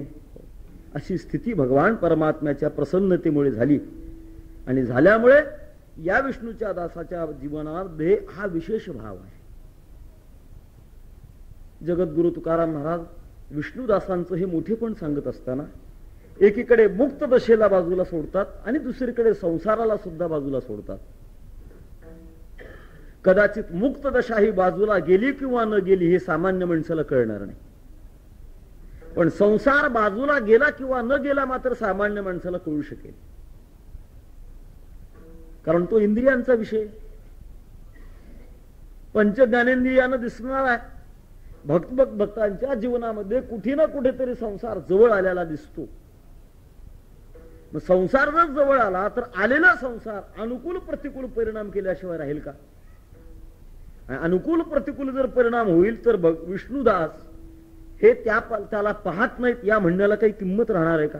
अशी स्थिती भगवान परमात्म्याच्या प्रसन्नतेमुळे झाली. आणि झाल्यामुळे या विष्णूच्या दासाच्या जीवनामध्ये हा विशेष भाव आहे. जगद्गुरु तुकाराम महाराज विष्णुदासांचं हे मोठेपण सांगत असताना एकीकडे मुक्त दशेला बाजूला सोडतात आणि दुसरीकडे संसाराला सुद्धा बाजूला सोडतात. कदाचित मुक्त दशा ही बाजूला गेली किंवा न गेली हे सामान्य माणसाला कळणार नाही, पण संसार बाजूला गेला किंवा न गेला मात्र सामान्य माणसाला कळू शकेल, कारण तो इंद्रियांचा विषय. पंचज्ञानेंद्रियानं दिसणार आहे. भक्तांच्या जीवनामध्ये कुठे ना कुठेतरी संसार जवळ आलेला दिसतो. मग संसार जर जवळ आला तर आलेला संसार अनुकूल प्रतिकूल परिणाम केल्याशिवाय राहील का. अनुकूल प्रतिकूल जर परिणाम होईल तर विष्णुदास हे त्याला पाहत नाहीत या म्हणण्याला काही किंमत राहणार आहे का.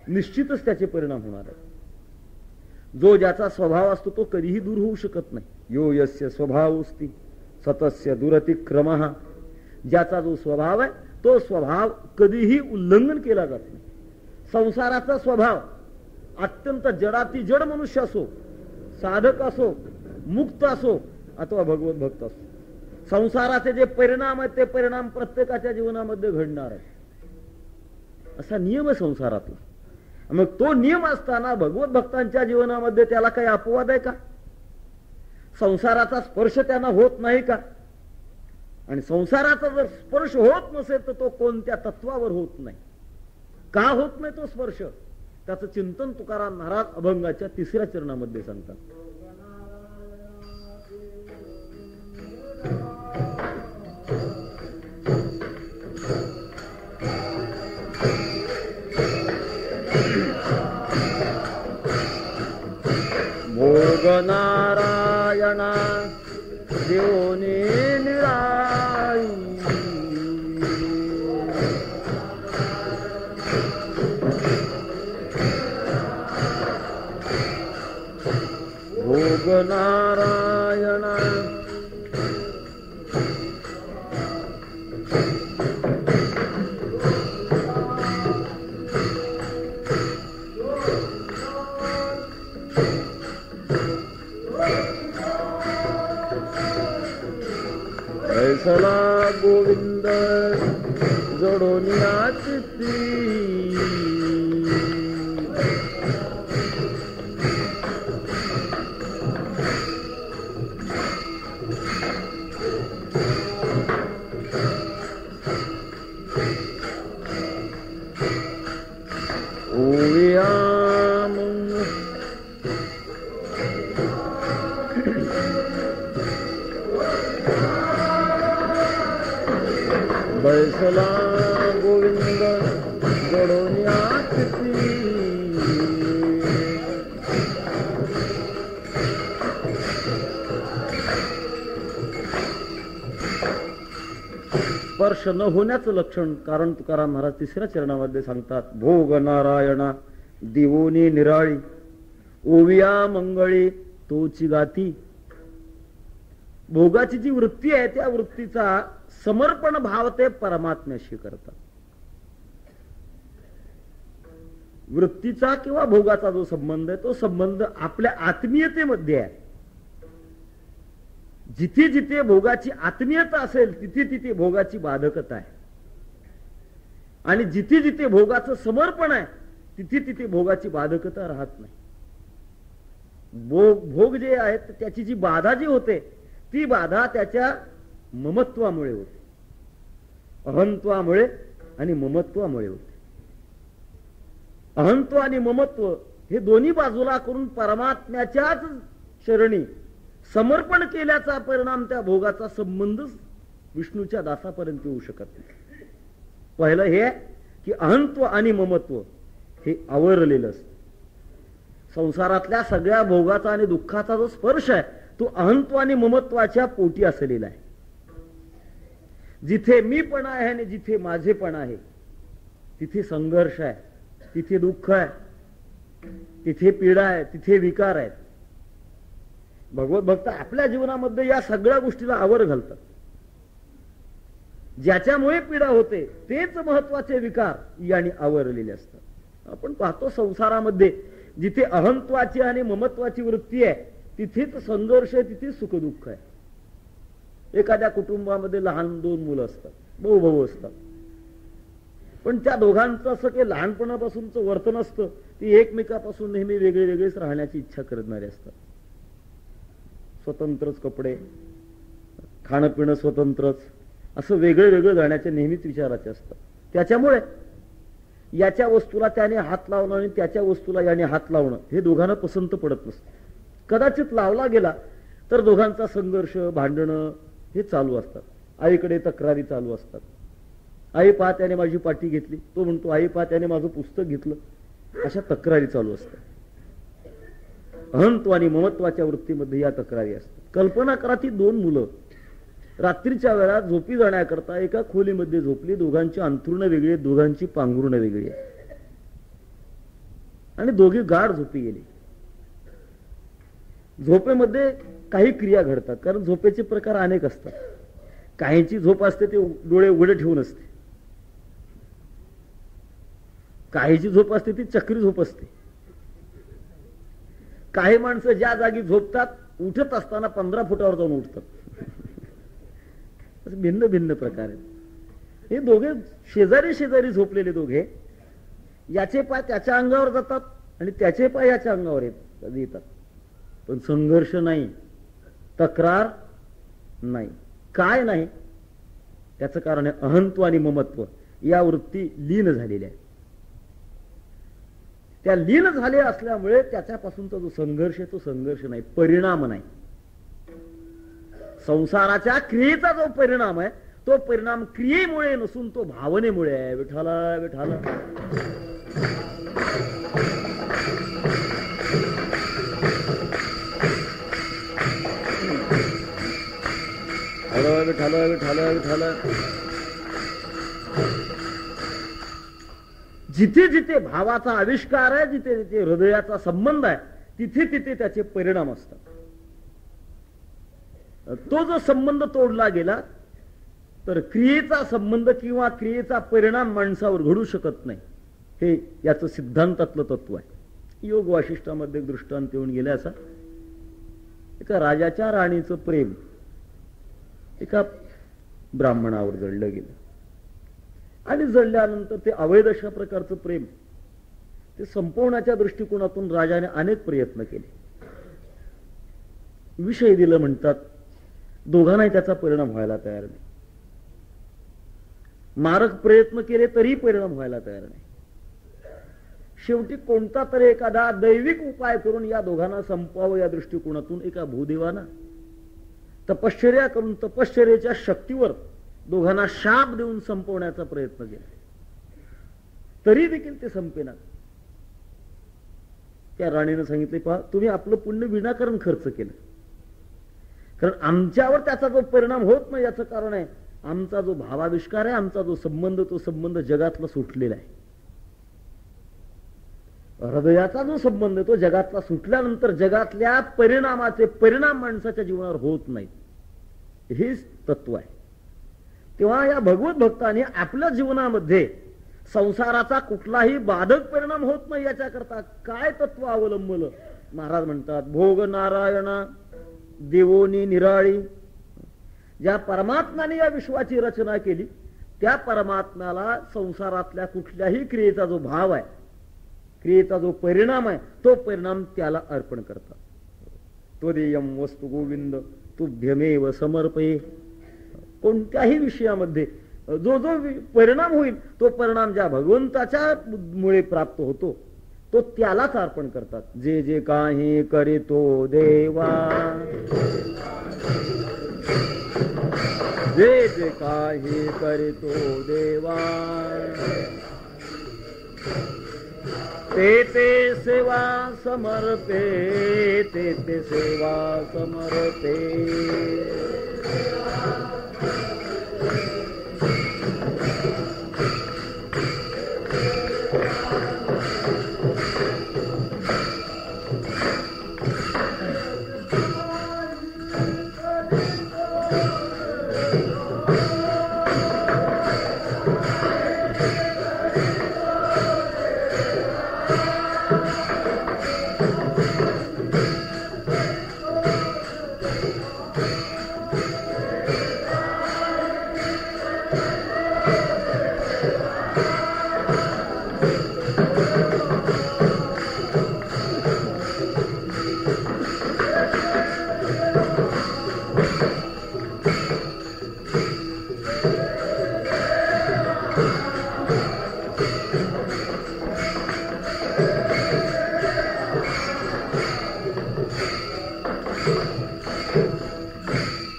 निश्चितच त्याचे परिणाम होणार आहेत. जो ज्याचा स्वभाव असतो तो कधीही दूर होऊ शकत नाही. यो यस्य स्वभावस्ति सतस्य दुरतिक्रमः. ज्याचा जो स्वभाव आहे तो स्वभाव कधीही उल्लंघन केला जात नाही. संसाराचा स्वभाव अत्यंत जडाती जड मनुष्य असो, साधक असो, मुक्त असो अथवा भगवत भक्त असो, संसाराचे जे परिणाम आहेत ते परिणाम प्रत्येकाच्या जीवनामध्ये घडणार आहेत. असा नियम आहे संसारातला. मग तो नियम असताना भगवत भक्तांच्या जीवनामध्ये त्याला काही अपवाद आहे का. संसाराचा स्पर्श त्यांना होत नाही का. आणि संसाराचा जर स्पर्श होत नसेल तर तो कोणत्या तत्वावर होत नाही. का होत नाही तो स्पर्श, त्याचं चिंतन तुकाराम महाराज अभंगाच्या 3ऱ्या चरणामध्ये सांगतात. भोग नारायणा देवने निराई, भोग नारायणा ऐसला गोविंद जडोनिया चित्ती, बैसला गोविंद जडोनिया चित्ती, स्पर्श न होण्याचं लक्षण कारण तुकाराम महाराज तिसऱ्या चरणामध्ये सांगतात, भोग नारायणा दिवोनी निराळी ओविया मंगळी तोची गाती. भोगाची जी वृत्ती आहे त्या वृत्तीचा समर्पण भाव ते परमात्म्याशी करतात. वृत्तीचा किंवा भोगाचा जो संबंध आहे तो संबंध आपल्या आत्मीयतेमध्ये आहे. जिथे जिथे भोगाची आत्मीयता असेल तिथे तिथे भोगाची बाधकता आहे, आणि जिथे जिथे भोगाचं समर्पण आहे तिथे तिथे भोगाची बाधकता राहत नाही. भोग जे आहेत त्याची जी बाधा जी होते ती बाधा त्याच्या ममत्वामुळे होते, अहंत्वामुळे आणि ममत्वामुळे होते. अहंत्व आणि ममत्व हे दोन्ही बाजूला करून परमात्म्याच्याच चरणी समर्पण केल्याचा परिणाम त्या भोगाचा संबंध विष्णूच्या दासापर्यंत येऊ शकत नाही. पहिलं हे की अहंत्व आणि ममत्व हे आवरलेलं असतं. संसारातल्या सगळ्या भोगाचा आणि दुःखाचा जो स्पर्श आहे तो अहंत्व आणि ममत्वाच्या पोटी असलेला आहे. जिथे मीपणा आहे आणि जिथे माझेपणा आहे तिथे संघर्ष आहे, तिथे दुःख आहे, तिथे पीडा आहे, तिथे विकार आहेत. भगवत भक्त आपल्या जीवनामध्ये या सगळ्या गोष्टीला आवर घालतात. ज्याच्यामुळे पीडा होते तेच महत्वाचे विकार याने आवरलेले असतात. आपण पाहतो संसारामध्ये जिथे अहंत्वाची आणि ममत्वाची वृत्ती आहे तिथेच संघर्ष आहे, तिथेच सुखदुःख आहे. एखाद्या कुटुंबामध्ये लहान दोन मुलं असतात, भाऊ भाऊ असतात, पण त्या दोघांचं असं काही लहानपणापासूनचं वर्तन असतं ती एकमेकापासून नेहमी वेगळे वेगळेच राहण्याची इच्छा करणारे असतात. स्वतंत्रच कपडे, खाणं पिणं स्वतंत्रच, असं वेगळे वेगळे जाण्याचे नेहमीच विचाराचे असतात. त्याच्यामुळे याच्या वस्तूला त्याने हात लावणं आणि त्याच्या वस्तूला याने हात लावणं हे दोघांना पसंत पडत नसतं. कदाचित लावला गेला तर दोघांचा संघर्ष, भांडणं हे चालू असतात. आईकडे तक्रारी चालू असतात. आई पहा त्याने माझी पाटी घेतली, तो म्हणतो आई पहा त्याने माझं पुस्तक घेतलं, अशा तक्रारी चालू असतात. अहंत्व आणि ममत्वाच्या वृत्तीमध्ये या तक्रारी असतात. कल्पना करा ती दोन मुलं रात्रीच्या वेळा झोपी जाण्याकरता एका खोलीमध्ये झोपली. दोघांची अंथरुणं वेगळी, दोघांची पांघरुणं वेगळी आहे आणि दोघे गाढ झोपी गेले. झोपेमध्ये काही क्रिया घडतात, कारण झोपेचे प्रकार अनेक असतात. काहींची झोप असते ते डोळे उघडे ठेवून असते, काहीची झोप असते ती चक्री झोप असते. काही माणसं ज्या जागी झोपतात उठत असताना 15 फुटावर जाऊन उठतात. भिन्न भिन्न प्रकार आहेत. हे दोघे शेजारी शेजारी झोपलेले दोघे, याचे पाय त्याच्या अंगावर जातात आणि त्याचे पाय याच्या अंगावर येतात, पण संघर्ष नाही, तक्रार नाही. काय नाही? त्याचं कारण आहे अहंत्व आणि ममत्व या वृत्ती लीन झालेल्या आहेत. त्या लीन झाले असल्यामुळे त्याच्यापासूनचा जो संघर्ष आहे तो संघर्ष नाही, परिणाम नाही. संसाराच्या क्रियेचा जो परिणाम आहे तो परिणाम क्रियेमुळे नसून तो भावनेमुळे आहे. विठाला विठाला विठाला विठाला विठाला. जिथे जिथे भावाचा आविष्कार आहे, जिथे जिथे हृदयाचा संबंध आहे तिथे तिथे त्याचे परिणाम असतात. तो जो संबंध तोडला गेला तर क्रियेचा संबंध किंवा क्रियेचा परिणाम माणसावर घडू शकत नाही. हे याचं सिद्धांतातलं तत्व आहे. योग वाशिष्ठामध्ये दृष्टांत येऊन गेले असा. एका राजाच्या राणीचं प्रेम एका ब्राह्मणावर जळलं गेलं आणि जळल्यानंतर ते अवैध अशा प्रकारचं प्रेम ते संपवण्याच्या दृष्टिकोनातून राजाने अनेक प्रयत्न केले. विषय दिलं म्हणतात, दोघांनाही त्याचा परिणाम व्हायला तयार नाही. मारक प्रयत्न केले तरी परिणाम व्हायला तयार नाही. शेवटी कोणता तरी एखादा दैविक उपाय करून या दोघांना संपवावं या दृष्टिकोनातून एका भूदेवानं तपश्चर्या करून तपश्चर्याच्या शक्तीवर दोघांना शाप देऊन संपवण्याचा प्रयत्न केला, तरी देखील ते संपेना. त्या राणीने सांगितले, पहा तुम्ही आपलं पुण्य विनाकारण खर्च केलं, कारण आमच्यावर त्याचा जो परिणाम होत नाही याचं कारण आहे आमचा जो भावाविष्कार आहे, आमचा जो संबंध, तो संबंध जगातला सुटलेला आहे. हृदयाचा जो संबंध तो जगातला सुटल्यानंतर जगातल्या परिणामाचे परिणाम माणसाच्या जीवनावर होत नाहीत. हेच तत्व आहे. तेव्हा या भगवत भक्ताने आपल्या जीवनामध्ये संसाराचा कुठलाही बाधक परिणाम होत नाही याच्याकरता काय तत्व अवलंबलं. महाराज म्हणतात, भोग नारायणा देवोनी निराळी. ज्या परमात्म्याने या विश्वाची रचना केली त्या परमात्म्याला संसारातल्या कुठल्याही क्रियेचा जो भाव आहे, क्रियेचा जो परिणाम आहे, तो परिणाम त्याला अर्पण करतात. त्वदेयम वस्तु गोविंद तुभ्यमेव समर्पये. कोणत्याही विषयामध्ये जो जो परिणाम होईल तो परिणाम ज्या भगवंताच्या मुळे प्राप्त होतो तो त्यालाच अर्पण करतात. जे जे काही करीतो देवा, जे जे काही करीतो देवा, ते ते सेवा समर्पे, ते ते सेवा समर्पे.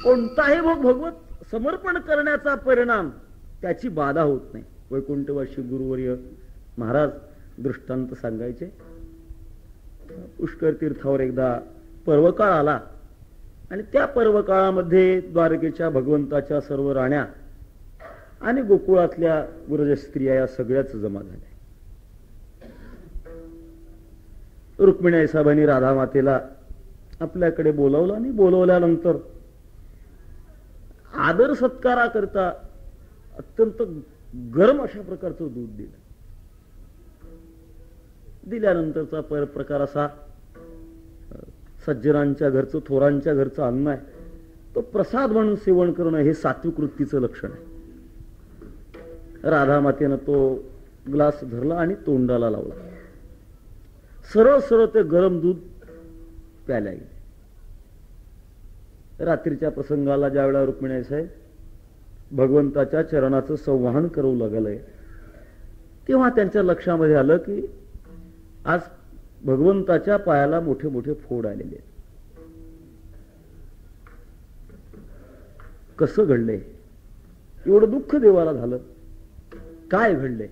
कोणताही भगवत समर्पण करण्याचा परिणाम त्याची बाधा होत नाही. वैकुंठवासी गुरुवर्य महाराज दृष्टांत सांगायचे. पुष्कर तीर्थावर एकदा पर्वकाळ आला आणि त्या पर्वकाळामध्ये द्वारकेच्या भगवंताच्या सर्व राण्या आणि गोकुळातल्या गुरज स्त्रिया या सगळ्याच जमा झाल्या. रुक्मिणी आईसाहेबांनी राधा मातेला आपल्याकडे बोलावलं आणि बोलवल्यानंतर आदर सत्कारा करता अत्यंत गरम अशा प्रकारचं दूध दिलं. दिल्यानंतरचा प्रकार असा, सज्जनांच्या घरचं, थोरांच्या घरचं अन्न आहे, तो प्रसाद म्हणून सेवन करणं हे सात्विक वृत्तीचं लक्षण आहे. राधा मातेनं तो ग्लास धरला आणि तोंडाला लावला. सरळ सरळ ते गरम दूध प्यायला गेले. रात्रीच्या प्रसंगाला ज्या वेळा रुक्मिणी साहेब भगवंताच्या चरणाचं संवाहन करू लागलंय तेव्हा त्यांच्या लक्षामध्ये आलं की आज भगवंताच्या पायाला मोठे मोठे फोड आलेले आहेत. कसं घडलंय? एवढं दुःख देवाला झालं, काय घडलंय?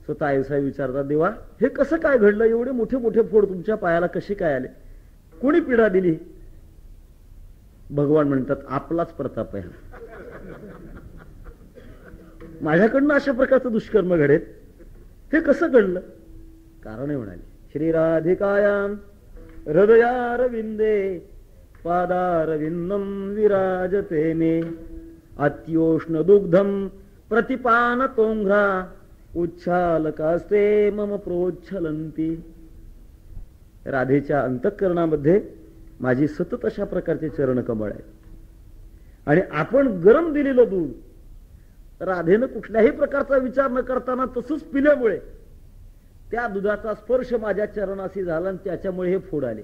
स्वतः आईसाहेब विचारतात, देवा हे कसं काय घडलं? एवढे मोठे मोठे फोड तुमच्या पायाला कसे काय आले? कोणी पीडा दिली? भगवान म्हणतात, आपलाच प्रताप आहे. माझ्याकडनं अशा प्रकारचं दुष्कर्म घडेल, हे कसं घडलं? कारण म्हणाले, श्रीराधिकायाम हृदयारविंदे पादारविंदम विराजते मे अत्योष्ण दुग्धम प्रतिपान तोंघ्रा उच्छालकास्ते मम प्रोच्छलंती. राधेच्या अंतःकरणामध्ये माझी सतत अशा प्रकारचे चरण कमळ आहे आणि आपण गरम दिलेलं दूध राधेनं कुठल्याही प्रकारचा विचार न करताना तसंच पिल्यामुळे त्या दुधाचा स्पर्श माझ्या चरणाशी झाला आणि त्याच्यामुळे हे फोड आले.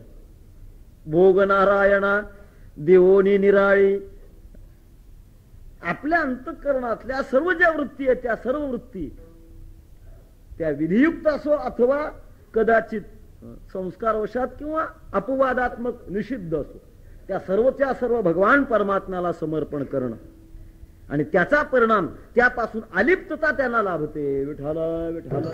भोग नारायणा देवोनी निराळी. आपल्या अंतःकरणातल्या सर्व ज्या वृत्ती आहेत त्या सर्व वृत्ती त्या विधियुक्त असो अथवा कदाचित संस्कारवशात किंवा अपवादात्मक निषिद्ध असो, त्या सर्वच्या सर्व भगवान परमात्म्याला समर्पण करणं आणि त्याचा परिणाम त्यापासून अलिप्तता त्यांना लाभते. विठाला विठाला.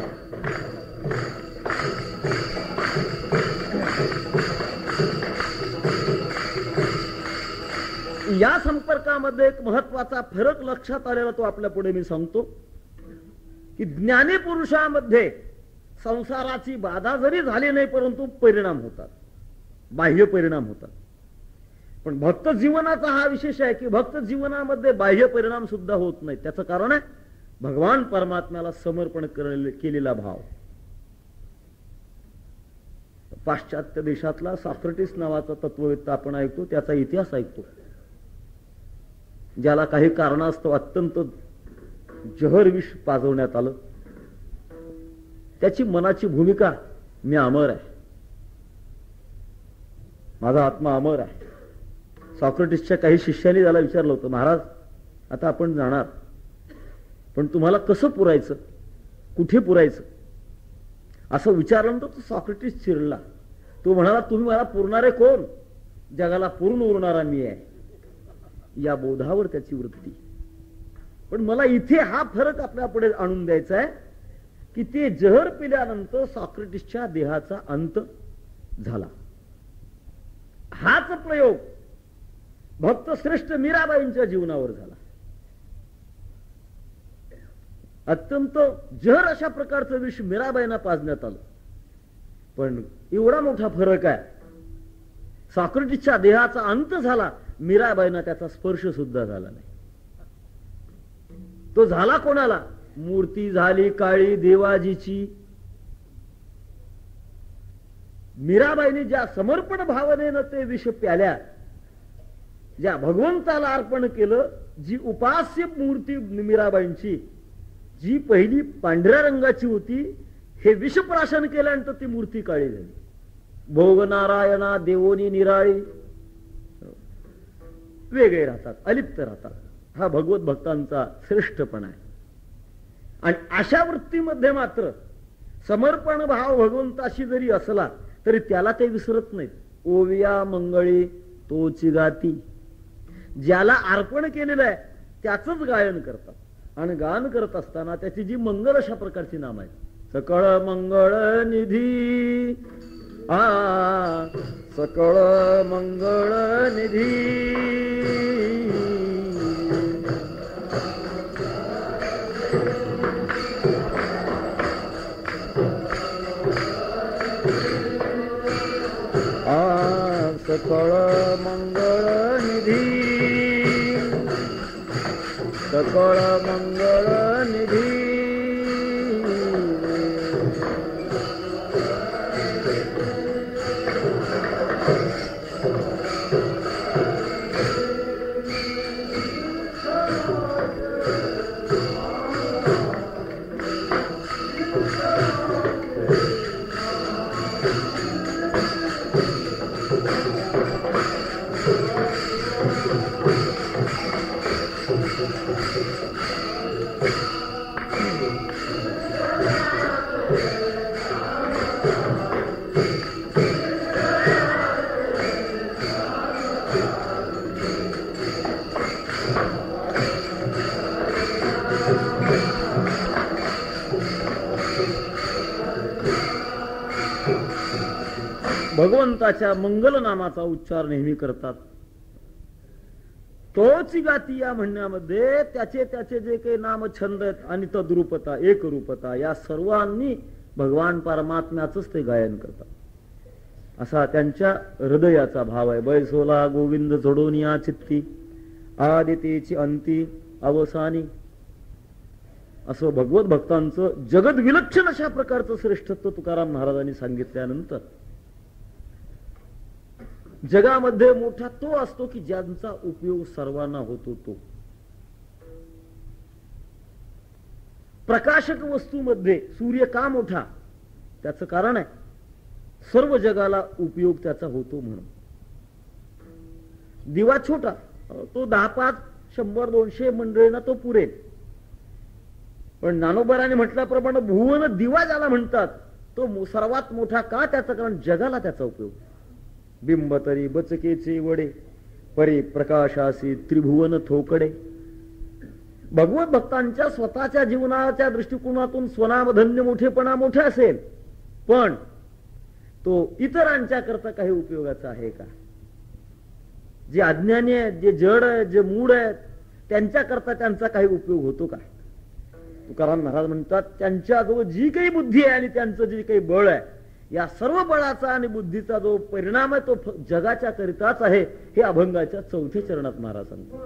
या संपर्कामध्ये एक महत्वाचा फरक लक्षात आलेला तो आपल्या पुढे मी सांगतो की ज्ञानी पुरुषामध्ये संसाराची बाधा जरी झाली नाही परंतु परिणाम होतात, बाह्य परिणाम होतात. पण भक्त जीवनाचा हा विशेष आहे की भक्त जीवनामध्ये बाह्य परिणाम सुद्धा होत नाही. त्याचं कारण आहे भगवान परमात्म्याला समर्पण केलेला भाव. पाश्चात्य देशातला सॉक्रेटिस नावाचा तत्ववेत्ता आपण ऐकतो, त्याचा इतिहास ऐकतो, ज्याला काही कारणास्तव अत्यंत जहर विष पाजवण्यात आलं. त्याची मनाची भूमिका, मी अमर आहे, माझा आत्मा अमर आहे. सॉक्रेटिसच्या काही शिष्यांनी त्याला विचारलं होतं, महाराज आता आपण जाणार, पण तुम्हाला कसं पुरायचं, कुठे पुरायचं, असं विचारल्यानंतर तो सॉक्रेटिस चिरला. तो म्हणाला, तुम्ही मला पुरणारे कोण, जगाला पूर्ण उरणारा मी आहे. या बोधावर त्याची वृत्ती. पण मला इथे हा फरक आपल्या पुढे आणून द्यायचा आहे की ते जहर पिल्यानंतर सॉक्रेटिसच्या देहाचा अंत झाला. हाच प्रयोग भक्त श्रेष्ठ मीराबाईंच्या जीवनावर झाला. अत्यंत जहर अशा प्रकारचं विष मीराबाईंना पाजण्यात आलं. पण एवढा मोठा फरक आहे, सॉक्रेटिसच्या देहाचा अंत झाला, मीराबाईंना त्याचा स्पर्श सुद्धा झाला नाही. तो झाला कोणाला, मूर्ती झाली काळी देवाजीची. मीराबाईंनी ज्या समर्पण भावनेनं ते विष प्याल्या, ज्या भगवंताला अर्पण केलं, जी उपास्य मूर्ती मीराबाईंची जी पहिली पांढऱ्या रंगाची होती, हे विषप्राशन केल्यानंतर ती मूर्ती काळी झाली. भोग नारायणा देवोनी निराळी, वेगळे राहतात, अलिप्त राहतात. हा भगवत भक्तांचा श्रेष्ठपणा आहे. आणि अशा वृत्तीमध्ये मात्र समर्पण भाव भगवंताशी जरी असला तरी त्याला ते विसरत नाहीत. ओविया मंगळी तोची गाती, ज्याला अर्पण केलेलं आहे त्याचंच गायन करतात. आणि गायन करत असताना त्याची जी मंगल अशा प्रकारची नाम आहेत, सकळ मंगळ निधी, सकळ मंगळ निधी, सकळ मंगळ निधी, सकळ मंगळ निधी. भगवंताच्या मंगल नामाचा उच्चार नेहमी करतात. तोची गाती या म्हणण्यामध्ये त्याचे त्याचे जे काही नाम छंद आहेत आणि तद्रूपता एक रूपता या सर्वांनी भगवान परमात्म्याचंच ते गायन करतात. असा त्यांच्या हृदयाचा भाव आहे. बैसोला गोविंद जोडून या चित्ती, आदितीची अंती अवसानी. असं भगवत भक्तांचं जगद विलक्षण अशा प्रकारचं श्रेष्ठत्व तुकाराम महाराजांनी सांगितल्यानंतर जगामध्ये मोठा तो असतो की ज्यांचा उपयोग सर्वांना होतो. तो प्रकाशक वस्तूमध्ये सूर्य का मोठा, त्याचं कारण आहे सर्व जगाला उपयोग त्याचा होतो म्हणून. दिवा छोटा, तो 10, 5, 100, 200 मंडळींना तो पुरेल. पण ज्ञानोबराने म्हटल्याप्रमाणे भुवन दिवा ज्याला म्हणतात तो सर्वात मोठा का, त्याचं कारण जगाला त्याचा उपयोग. बिंब तरी बचकेचे वडे, परी प्रकाशासी त्रिभुवन थोकडे. भगवत भक्तांच्या स्वतःच्या जीवनाच्या दृष्टिकोनातून स्वनामधन्य मोठेपणा मोठे असेल, पण तो इतरांच्या करता काही उपयोगाचा आहे का. जे अज्ञानी आहेत, जे जड आहेत, जे मूढ आहेत, त्यांच्याकरता त्यांचा काही उपयोग होतो का? तुकाराम महाराज म्हणतात, त्यांच्याजवळ जी काही बुद्धी आहे आणि त्यांचं जे काही बळ आहे, या सर्व बळाचा आणि बुद्धीचा जो परिणाम आहे तो जगाच्या करिताच आहे, हे अभंगाच्या 4थ्या चरणात महाराज सांगतात.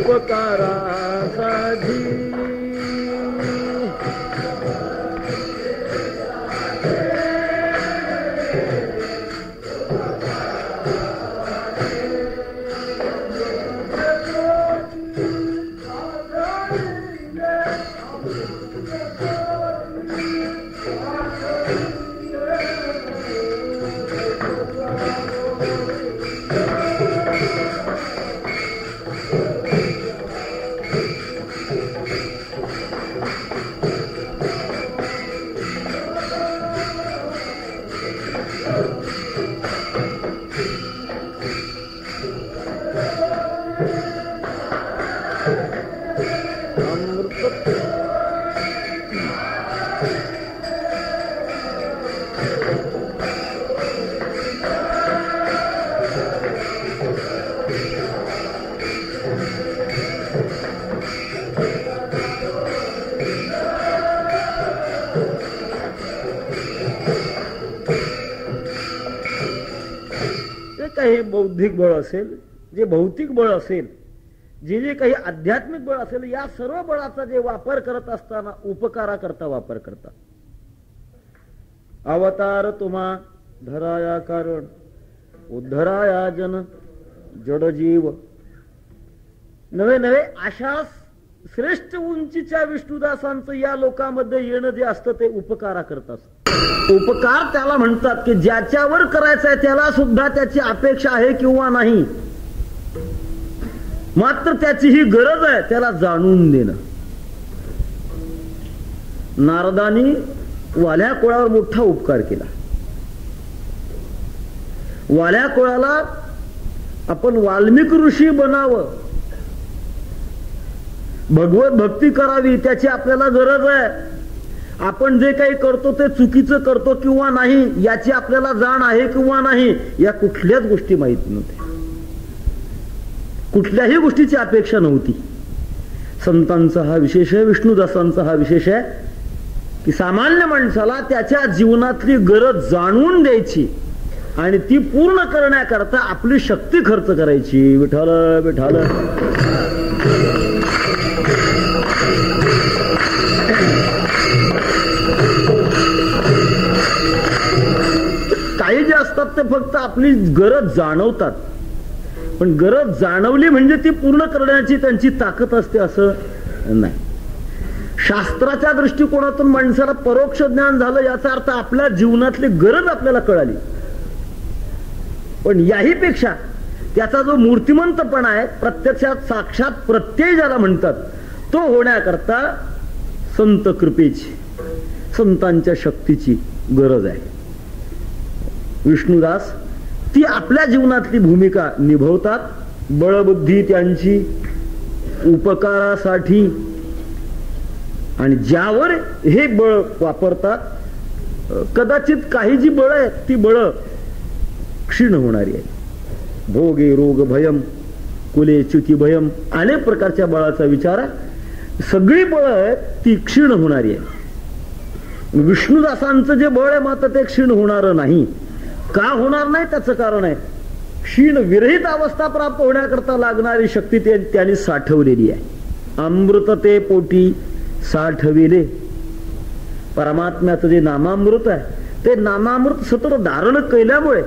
उपकारासाठी काही बौद्धिक बळ असेल, जे भौतिक बळ असेल, जे जे काही आध्यात्मिक बळ असेल, या सर्व बळाचा जे वापर करत असताना उपकारा करता वापर करता. अवतार तुम्हा धराया कारण उद्धराया जन जडजीव. नवे नवे अशा श्रेष्ठ उंचीच्या विष्णुदासांचं या लोकांमध्ये येणं जे असतं ते उपकारा करत असत. उपकार त्याला म्हणतात की ज्याच्यावर करायचं आहे त्याला सुद्धा त्याची अपेक्षा आहे किंवा नाही, मात्र त्याची ही गरज आहे त्याला जाणून देणं. नारदानी वाल्या कुळावर मोठा उपकार केला. वाल्या कुळाला आपण वाल्मिक ऋषी बनावं, भगवत भक्ती करावी, त्याची आपल्याला गरज आहे. आपण जे काही करतो ते चुकीचं करतो किंवा नाही याची आपल्याला जाण आहे किंवा नाही, या कुठल्याच गोष्टी माहित नव्हत्या. कुठल्याही गोष्टीची अपेक्षा नव्हती. संतांचा हा विशेष आहे, विष्णुदासांचा हा विशेष आहे की सामान्य माणसाला त्याच्या जीवनातली गरज जाणून द्यायची आणि ती पूर्ण करण्याकरता आपली शक्ती खर्च करायची. विठ्ठल विठ्ठल. काही जे असतात ते फक्त आपली गरज जाणवतात, पण गरज जाणवली म्हणजे ती पूर्ण करण्याची त्यांची ताकद असते असं नाही. शास्त्राच्या दृष्टिकोनातून माणसाला परोक्ष ज्ञान झालं याचा अर्थ आपल्या जीवनातली गरज आपल्याला कळाली. पण याही पेक्षा त्याचा जो मूर्तिमंतपणा आहे, प्रत्यक्षात साक्षात प्रत्यय ज्याला म्हणतात, तो होण्याकरता संत कृपेची, संतांच्या शक्तीची गरज आहे. विष्णुदास ती आपल्या जीवनातली भूमिका निभवतात. बळबुद्धी त्यांची उपकारासाठी, आणि ज्यावर हे बळ वापरतात, कदाचित काही जी बळ आहेत ती बळ क्षीण होणारी आहे. भोगे रोग भयम कुले च्युती भयम, अनेक प्रकारच्या बळाचा विचार आहे. सगळी बळ आहेत ती क्षीण होणारी आहे. विष्णुदासांचं जे बळ आहे मात्र ते क्षीण होणार नाही. का होणार नाही त्याचं कारण आहे, क्षीण विरहित अवस्था प्राप्त होण्याकरता लागणारी शक्ती त्यांनी साठवलेली आहे. अमृत ते पोटी साठविले. परमात्म्याचं जे नामामृत आहे ते नामामृत सतत धारण केल्यामुळे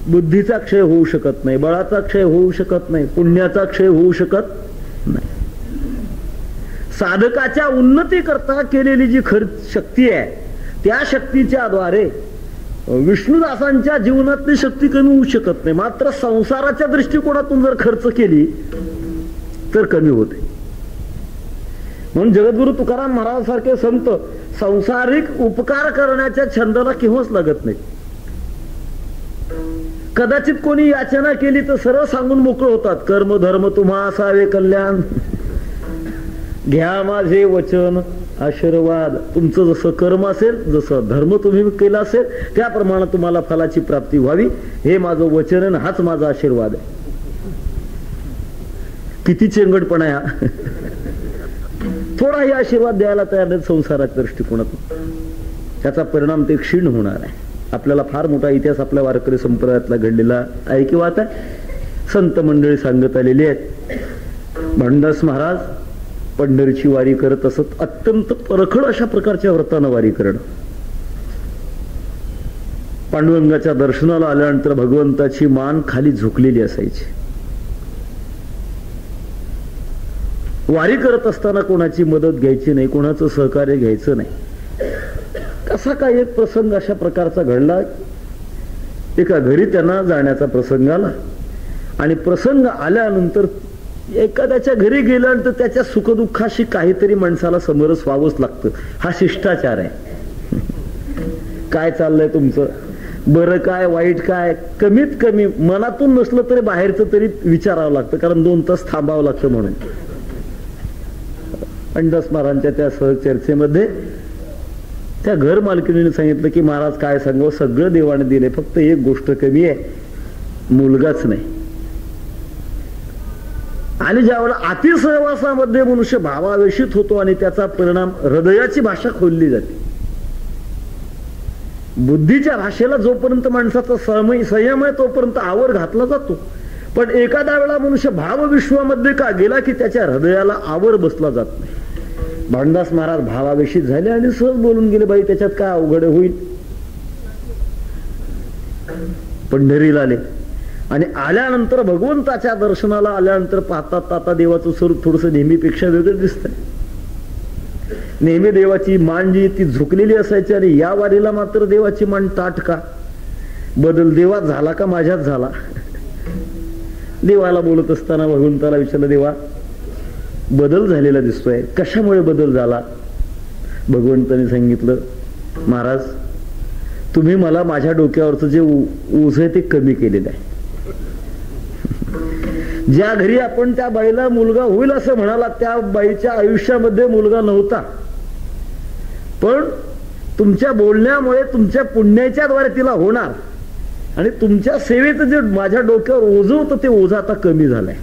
बुद्धीचा क्षय होऊ शकत नाही, बळाचा क्षय होऊ शकत नाही, पुण्याचा क्षय होऊ शकत नाही. साधकाच्या उन्नती करता केलेली जी खर्च शक्ती आहे त्या शक्तीच्या द्वारे विष्णुदासांच्या जीवनातली शक्ती कमी होऊ शकत नाही. मात्र संसाराच्या दृष्टिकोनातून जर खर्च केली तर कमी होते. म्हणून जगद्गुरु तुकाराम महाराज सारखे संत संसारिक उपकार करण्याच्या छंदाला केव्हाच लागत नाही. कदाचित कोणी याचना केली तर सरळ सांगून मोकळ होतात. कर्म धर्म तुम्हा असावे कल्याण, घ्या माझे वचन आशीर्वाद. तुमचं जसं कर्म असेल, जसं धर्म तुम्ही केला असेल, त्याप्रमाणे तुम्हाला फलाची प्राप्ती व्हावी, हे माझं वचन आहे, हाच माझा आशीर्वाद आहे. किती चेंगटपणा हा. थोडाही आशीर्वाद द्यायला तयार नाही संसाराच्या दृष्टिकोनातून. त्याचा परिणाम ते क्षीण होणार आहे. आपल्याला फार मोठा इतिहास आपल्या वारकरी संप्रदायातला घडलेला आहे किंवा आता संत मंडळी सांगत आलेली आहेत. भांडास महाराज पंढरीची वारी करत असत. अत्यंत परखड अशा प्रकारच्या व्रतानं वारी करणं. पांडुरंगाच्या दर्शनाला आल्यानंतर भगवंताची मान खाली झुकलेली असायची. वारी करत असताना कोणाची मदत घ्यायची नाही, कोणाचं सहकार्य घ्यायचं नाही. कसा काय एक प्रसंग अशा प्रकारचा घडला. एका घरी त्यांना जाण्याचा प्रसंग आला आणि प्रसंग आल्यानंतर एखाद्याच्या घरी गेल्यानंतर त्याच्या सुखदुःखाशी काहीतरी माणसाला समरस व्हावंच लागतं. हा शिष्टाचार आहे. काय चाललंय तुमचं, बरं काय वाईट काय, कमीत कमी मनातून नसलं तरी बाहेरचं तरी विचारावं लागतं, कारण 2 तास थांबावं लागतं म्हणून. पंडास महाराजांच्या त्या सहचर्चेमध्ये त्या घर मालकिनीने सांगितलं की महाराज काय सांगावं, सगळं देवाने दिले, फक्त एक गोष्ट कमी आहे, मुलगाच नाही. आणि ज्यावेळेला अतिसहवासामध्ये मनुष्य भावावेशित होतो आणि त्याचा परिणाम हृदयाची भाषा खोलली जाते. बुद्धीच्या भाषेला जोपर्यंत माणसाचा संयम आहे तोपर्यंत आवर घातला जातो. पण एखाद्या वेळा मनुष्य भावविश्वामध्ये का गेला की त्याच्या हृदयाला आवर बसला जात नाही. भांडास महाराज भावावेशित झाले आणि सहज बोलून गेले, बाई त्याच्यात काय अवघड होईल. पंढरीला आले आणि आल्यानंतर भगवंताच्या दर्शनाला आल्यानंतर पाहता देवाचं स्वरूप थोडस नेहमीपेक्षा वेगळं दिसतंय. नेहमी देवाची मान जी ती झुकलेली असायची आणि या वारीला मात्र देवाची मान ताठ का. बदल देवात झाला का माझ्यात झाला. देवाला बोलत असताना भगवंताला विचारलं, देवा बदल झालेला दिसतोय, कशामुळे बदल झाला. भगवंताने सांगितलं, महाराज तुम्ही मला माझ्या डोक्यावरचं जे ओझ आहे ते कमी केलेलं आहे. ज्या घरी आपण त्या बाईला मुलगा होईल असं म्हणाला, त्या बाईच्या आयुष्यामध्ये मुलगा नव्हता, पण तुमच्या बोलण्यामुळे तुमच्या पुण्याच्या द्वारे तिला होणार आणि तुमच्या सेवेचं जे माझ्या डोक्यावर ओझ होतं ते ओझ आता कमी झालंय.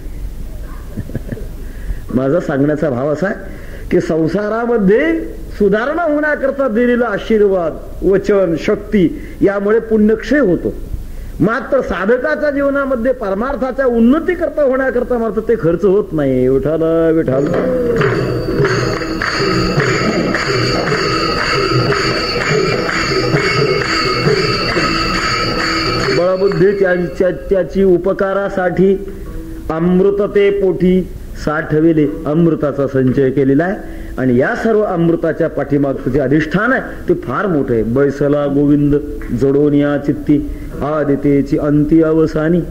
माझा सांगण्याचा भाव असा आहे की संसारामध्ये सुधारणा होण्याकरता दिलेला आशीर्वाद, वचन, शक्ती यामुळे पुण्यक्षय होतो. मात्र साधकाच्या जीवनामध्ये परमार्थाच्या उन्नती करता होण्याकरता मात्र ते खर्च होत नाही. विठाल विठाल. बळबुद्धी त्याची उपकारासाठी अमृत ते पोटी साठविले, अमृताचा संचय केलेला आहे. आणि या सर्व अमृताच्या पाठीमागचं जे अधिष्ठान आहे ते फार मोठं आहे. बैसला गोविंद जडोनिया चित्ती आदितेची अंती अवसानी.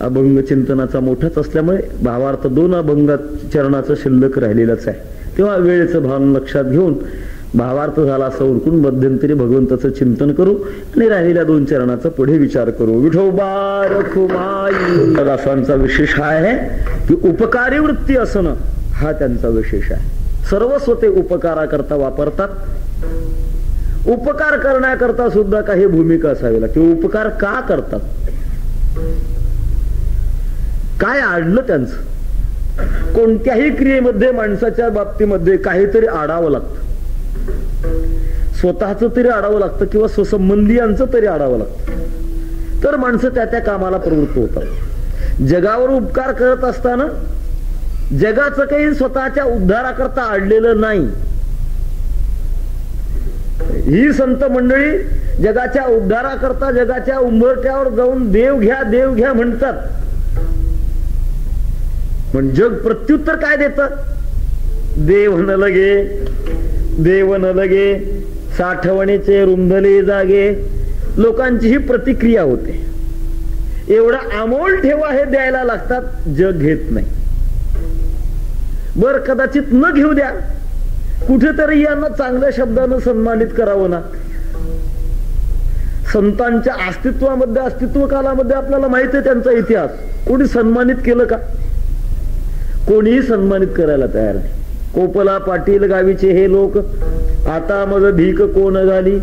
अभंग चिंतनाचा मोठाच असल्यामुळे भावार्थ 2 अभंगात चरणाचं शिल्लक राहिलेलंच आहे. तेव्हा वेळेचं भान लक्षात घेऊन भावार्थ झाला असं उरकून मध्यंतरी भगवंताचं चिंतन करू आणि राहिलेल्या 2 चरणाचा पुढे विचार करू. विठोबा रखुमाई दासांचा विशेष हा आहे की उपकारी वृत्ती असणं हा त्यांचा विशेष आहे. सर्वस्व ते उपकाराकरता वापरतात. उपकार करण्याकरता सुद्धा काही भूमिका असावी लागते. उपकार का करतात, काय आडलं त्यांचं. कोणत्याही क्रियेमध्ये माणसाच्या बाबतीमध्ये काहीतरी आडावं लागतं. स्वतःच तरी आडावं लागतं किंवा स्वसंबंधीयांचं तरी आडावं लागतं, तर माणसं त्या त्या कामाला प्रवृत्त होतात. जगावर उपकार करत असताना जगाचं काही स्वतःच्या उद्धाराकरता आडलेलं नाही. ही संत मंडळी जगाच्या उद्धाराकरता जगाच्या उंबरठ्यावर जाऊन देव घ्या म्हणतात. पण जग प्रत्युत्तर काय देतं, देव न लगे साठवणीचे रुंधले जागे. लोकांची ही प्रतिक्रिया होते. एवढा अमोल ठेवा हे द्यायला लागतात, जग घेत नाही. बर कदाचित न घेऊ द्या, कुठेतरी यांना चांगल्या शब्दानं सन्मानित करावं ना. संतांच्या अस्तित्वामध्ये, अस्तित्व कालामध्ये आपल्याला माहित आहे त्यांचा इतिहास. कोणी सन्मानित केलं का? कोणीही सन्मानित करायला तयार नाही. कोपला पाटील गावीचे हे लोक, आता मग भीक कोण झाली.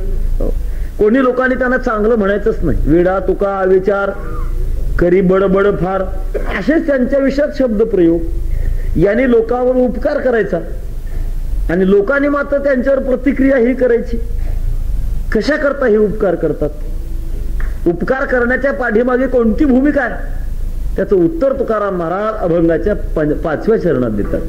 कोणी लोकांनी त्यांना चांगलं म्हणायचंच नाही. वेडा तुका विचार करी बडबड फार, असेच त्यांच्या विषयात शब्द प्रयोग. याने लोकांवर उपकार करायचा आणि लोकांनी मात्र त्यांच्यावर प्रतिक्रिया ही करायची. कशा करता हे उपकार करतात? उपकार करण्याच्या पाठीमागे कोणती भूमिका आहे? त्याचं उत्तर तुकाराम महाराज अभंगाच्या 5व्या चरणात देतात.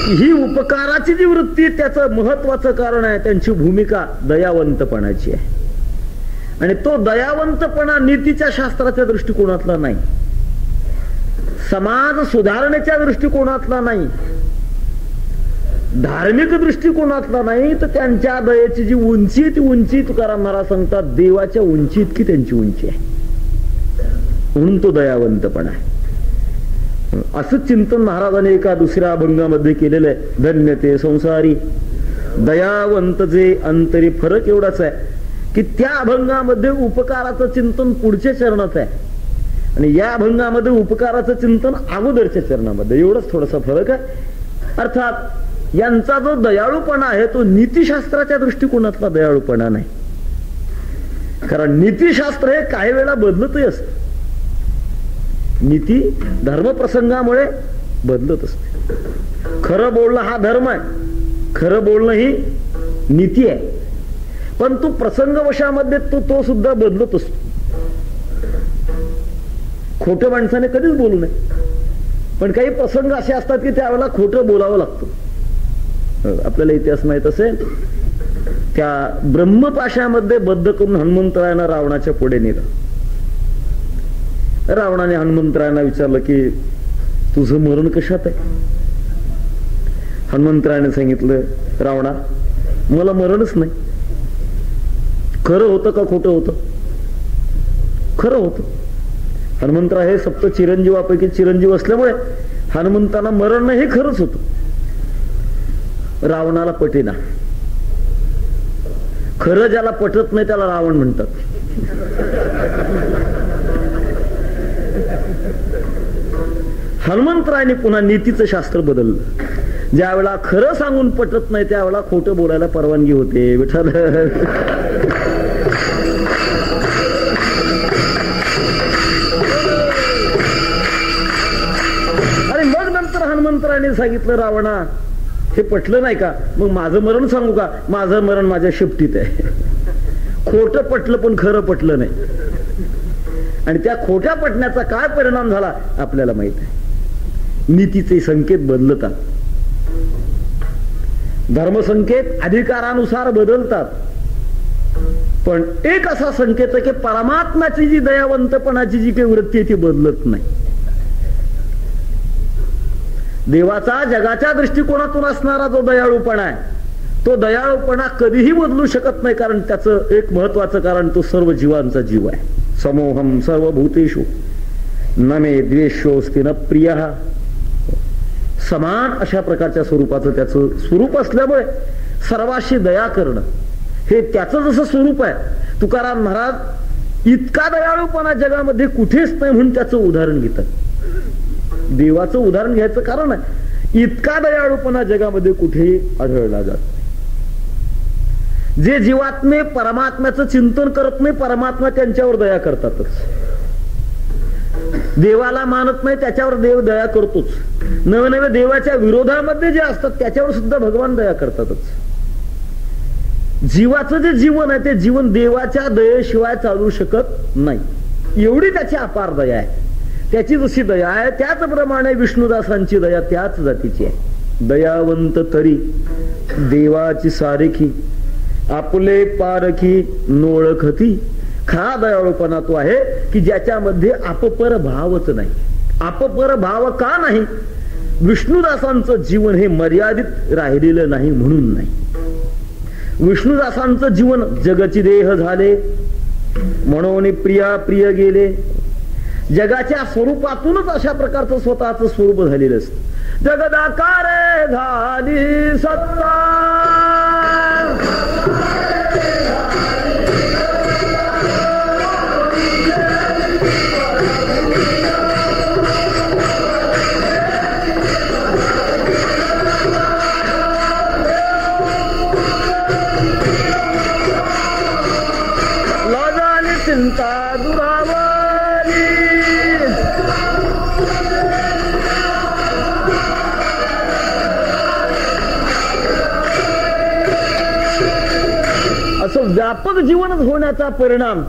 ही उपकाराची जी वृत्ती, त्याचं महत्वाचं कारण आहे त्यांची भूमिका दयावंतपणाची आहे. आणि तो दयावंतपणा नीतीच्या शास्त्राच्या दृष्टिकोनातला नाही, समाज सुधारणेच्या दृष्टिकोनातला नाही, धार्मिक दृष्टिकोनातला नाही. तर त्यांच्या दयेची जी उंची, ती उंची तुकाराम महाराज सांगतात देवाच्या उंची इतकी त्यांची उंची आहे. म्हणून तो दयावंतपणा आहे. असं चिंतन महाराजांनी एका दुसऱ्या अभंगामध्ये केलेलं आहे. धन्य ते संसारी दयावंत जे अंतरी. फरक एवढाच आहे की त्या अभंगामध्ये उपकाराचं चिंतन पुढच्या चरणात आहे आणि या अभंगामध्ये उपकाराचं चिंतन अगोदरच्या चरणामध्ये. एवढाच थोडासा फरक आहे. अर्थात यांचा जो दयाळूपणा आहे तो नीतिशास्त्राच्या दृष्टिकोनातला दयाळूपणा नाही. कारण नीतिशास्त्र हे काही वेळा बदलतही असतं. नीती धर्मप्रसंगामुळे बदलत असते. खरं बोलणं हा धर्म आहे, खरं बोलणं ही नीती आहे. पण तो प्रसंगवशामध्ये तो सुद्धा बदलत असतो. खोटं माणसाने कधीच बोलू नये. पण काही प्रसंग असे असतात की त्यावेळेला खोटं बोलावं लागतं. आपल्याला इतिहास माहित असेल, त्या ब्रह्मपाशामध्ये बद्ध करून हनुमंतरायांना रावणाच्या पुढे नेलं. रावणाने हनुमंतरायांना विचारलं की तुझं मरण कशात आहे? हनुमंतरायाने सांगितलं, रावणा मला मरणच नाही. खरं होतं का खोटं होतं? खरं होतं. हनुमंतराय हे सप्त चिरंजीवापैकी चिरंजीव असल्यामुळे हनुमंतांना मरण नाही हे खरंच होतं. रावणाला पटेना. खरं ज्याला पटत नाही त्याला रावण म्हणतात. हनुमंतरायाने पुन्हा नीतीचं शास्त्र बदललं. ज्या वेळेला खरं सांगून पटत नाही त्यावेळेला खोटं बोलायला परवानगी होते. विठ्ठल आणि मग नंतर हनुमंतरायाने सांगितलं, रावणा हे पटलं नाही का? मग माझं मरण सांगू का? माझं मरण माझ्या शेपटीत आहे. खोटं पटलं पण खरं पटलं नाही. आणि त्या खोट्या पटण्याचा काय परिणाम झाला आपल्याला माहित आहे. नीतीचे संकेत बदलतात. धर्मसंकेत अधिकारानुसार बदलतात. पण एक असा संकेत आहे की परमात्म्याची जी दयावंतपणाची जी काही वृत्ती आहे ती बदलत नाही. देवाचा जगाच्या दृष्टिकोनातून असणारा जो दयाळूपणा आहे तो दयाळूपणा कधीही बदलू शकत नाही. कारण त्याचं एक महत्वाचं कारण तो सर्व जीवांचा जीव आहे. समोहम सर्वभूतेषु न मे द्वेषोस्ति न प्रिय. समान अशा प्रकारच्या स्वरूपाचं त्याचं स्वरूप असल्यामुळे सर्वाशी दया करणं हे त्याचं जसं स्वरूप आहे. तुकाराम महाराज इतका दयाळूपणा जगामध्ये कुठेच नाही म्हणून त्याचं उदाहरण घेतात. देवाचं उदाहरण घ्यायचं कारण आहे इतका दयाळूपणा जगामध्ये कुठेही आढळला जात. जे जीवात्मे परमात्म्याचं चिंतन करत नाही परमात्मा त्यांच्यावर दया करतातच. देवाला मानत नाही त्याच्यावर देव दया करतोच. नवनवे देवाच्या विरोधामध्ये जे असतात त्याच्यावर सुद्धा भगवान दया करतातच. जीवाचं जे जीवन आहे ते जीवन देवाच्या दयेशिवाय चालू शकत नाही. एवढी त्याची अपार दया आहे. त्याची जशी दया आहे त्याचप्रमाणे विष्णुदासांची दया त्याच जातीची आहे. दयावंत तरी देवाची सारेखी आपले पारखी नोळखती. खरा दयाळूपणा तो आहे की ज्याच्यामध्ये आपपर भावच नाही. आपपर भाव का नाही? विष्णुदासांचं जीवन हे मर्यादित राहिलेलं नाही म्हणून नाही. विष्णुदासांचं जीवन जगची देह झाले म्हणून प्रिया प्रिय गेले. जगाच्या स्वरूपातूनच अशा प्रकारचं स्वतःच स्वरूप झालेलं असतं. जगदाकार झाली सत्ता चिंता दुरावली. असं व्यापक जीवनच होण्याचा परिणाम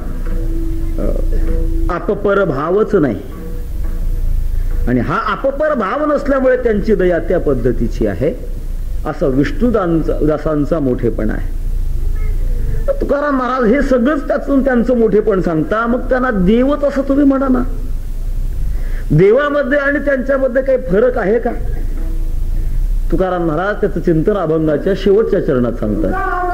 आपपर भावच नाही. आणि हा आपपर भाव नसल्यामुळे त्यांची दया त्या पद्धतीची आहे. असं विष्णुदासांचा मोठेपणा आहे. तुकाराम महाराज हे सगळंच त्यातून त्यांचं मोठेपण सांगता. मग त्यांना देवच असं तुम्ही म्हणा ना. देवामध्ये आणि त्यांच्यामध्ये काही फरक आहे का? तुकाराम महाराज त्याचं चिंतन अभंगाच्या शेवटच्या चरणात सांगतात.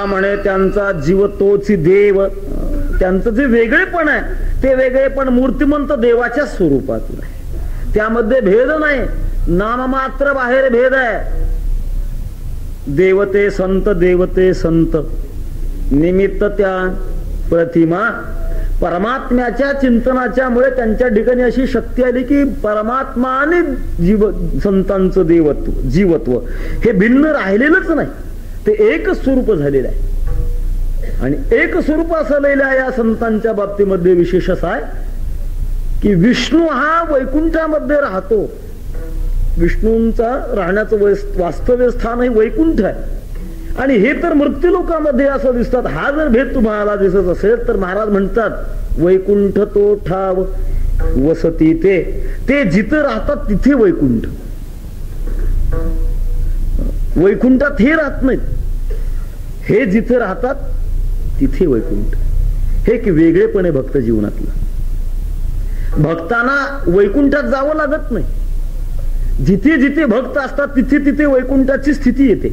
म्हणे त्यांचा जीव तोच देव. त्यांचं जे वेगळेपण आहे ते वेगळेपण मूर्तिमंत देवाच्या स्वरूपातून आहे. त्यामध्ये भेद नाही. नाममात्र बाहेर भेद आहे. देवते संत देवते संत निमित्त त्या प्रतिमा. परमात्म्याच्या चिंतनाच्यामुळे त्यांच्या ठिकाणी अशी शक्ती आली की परमात्मा आणि संतांचं देवत्व जीवत्व हे भिन्न राहिलेलंच नाही. ते एक स्वरूप झालेलं आहे. आणि एक स्वरूप असलेल्या या संतांच्या बाबतीमध्ये विशेष असा आहे की विष्णू हा वैकुंठामध्ये राहतो. विष्णूंचा राहण्याचं वास्तव्य स्थान हे वैकुंठ आहे. आणि हे तर मृत्यू लोकांमध्ये असं दिसतात. हा जर भेद तुम्हाला दिसत असेल तर महाराज म्हणतात वैकुंठ तो ठाव वसती ते जिथे राहतात तिथे वैकुंठ. वैकुंठात हे राहत नाहीत. हे जिथे राहतात तिथे वैकुंठ. हे एक वेगळेपण आहे भक्त जीवनातलं. भक्तांना वैकुंठात जावं लागत नाही. जिथे जिथे भक्त असतात तिथे तिथे वैकुंठाची स्थिती येते.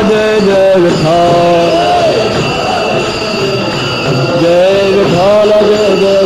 जय जय विठ्ठल, जय विठ्ठल, जय जय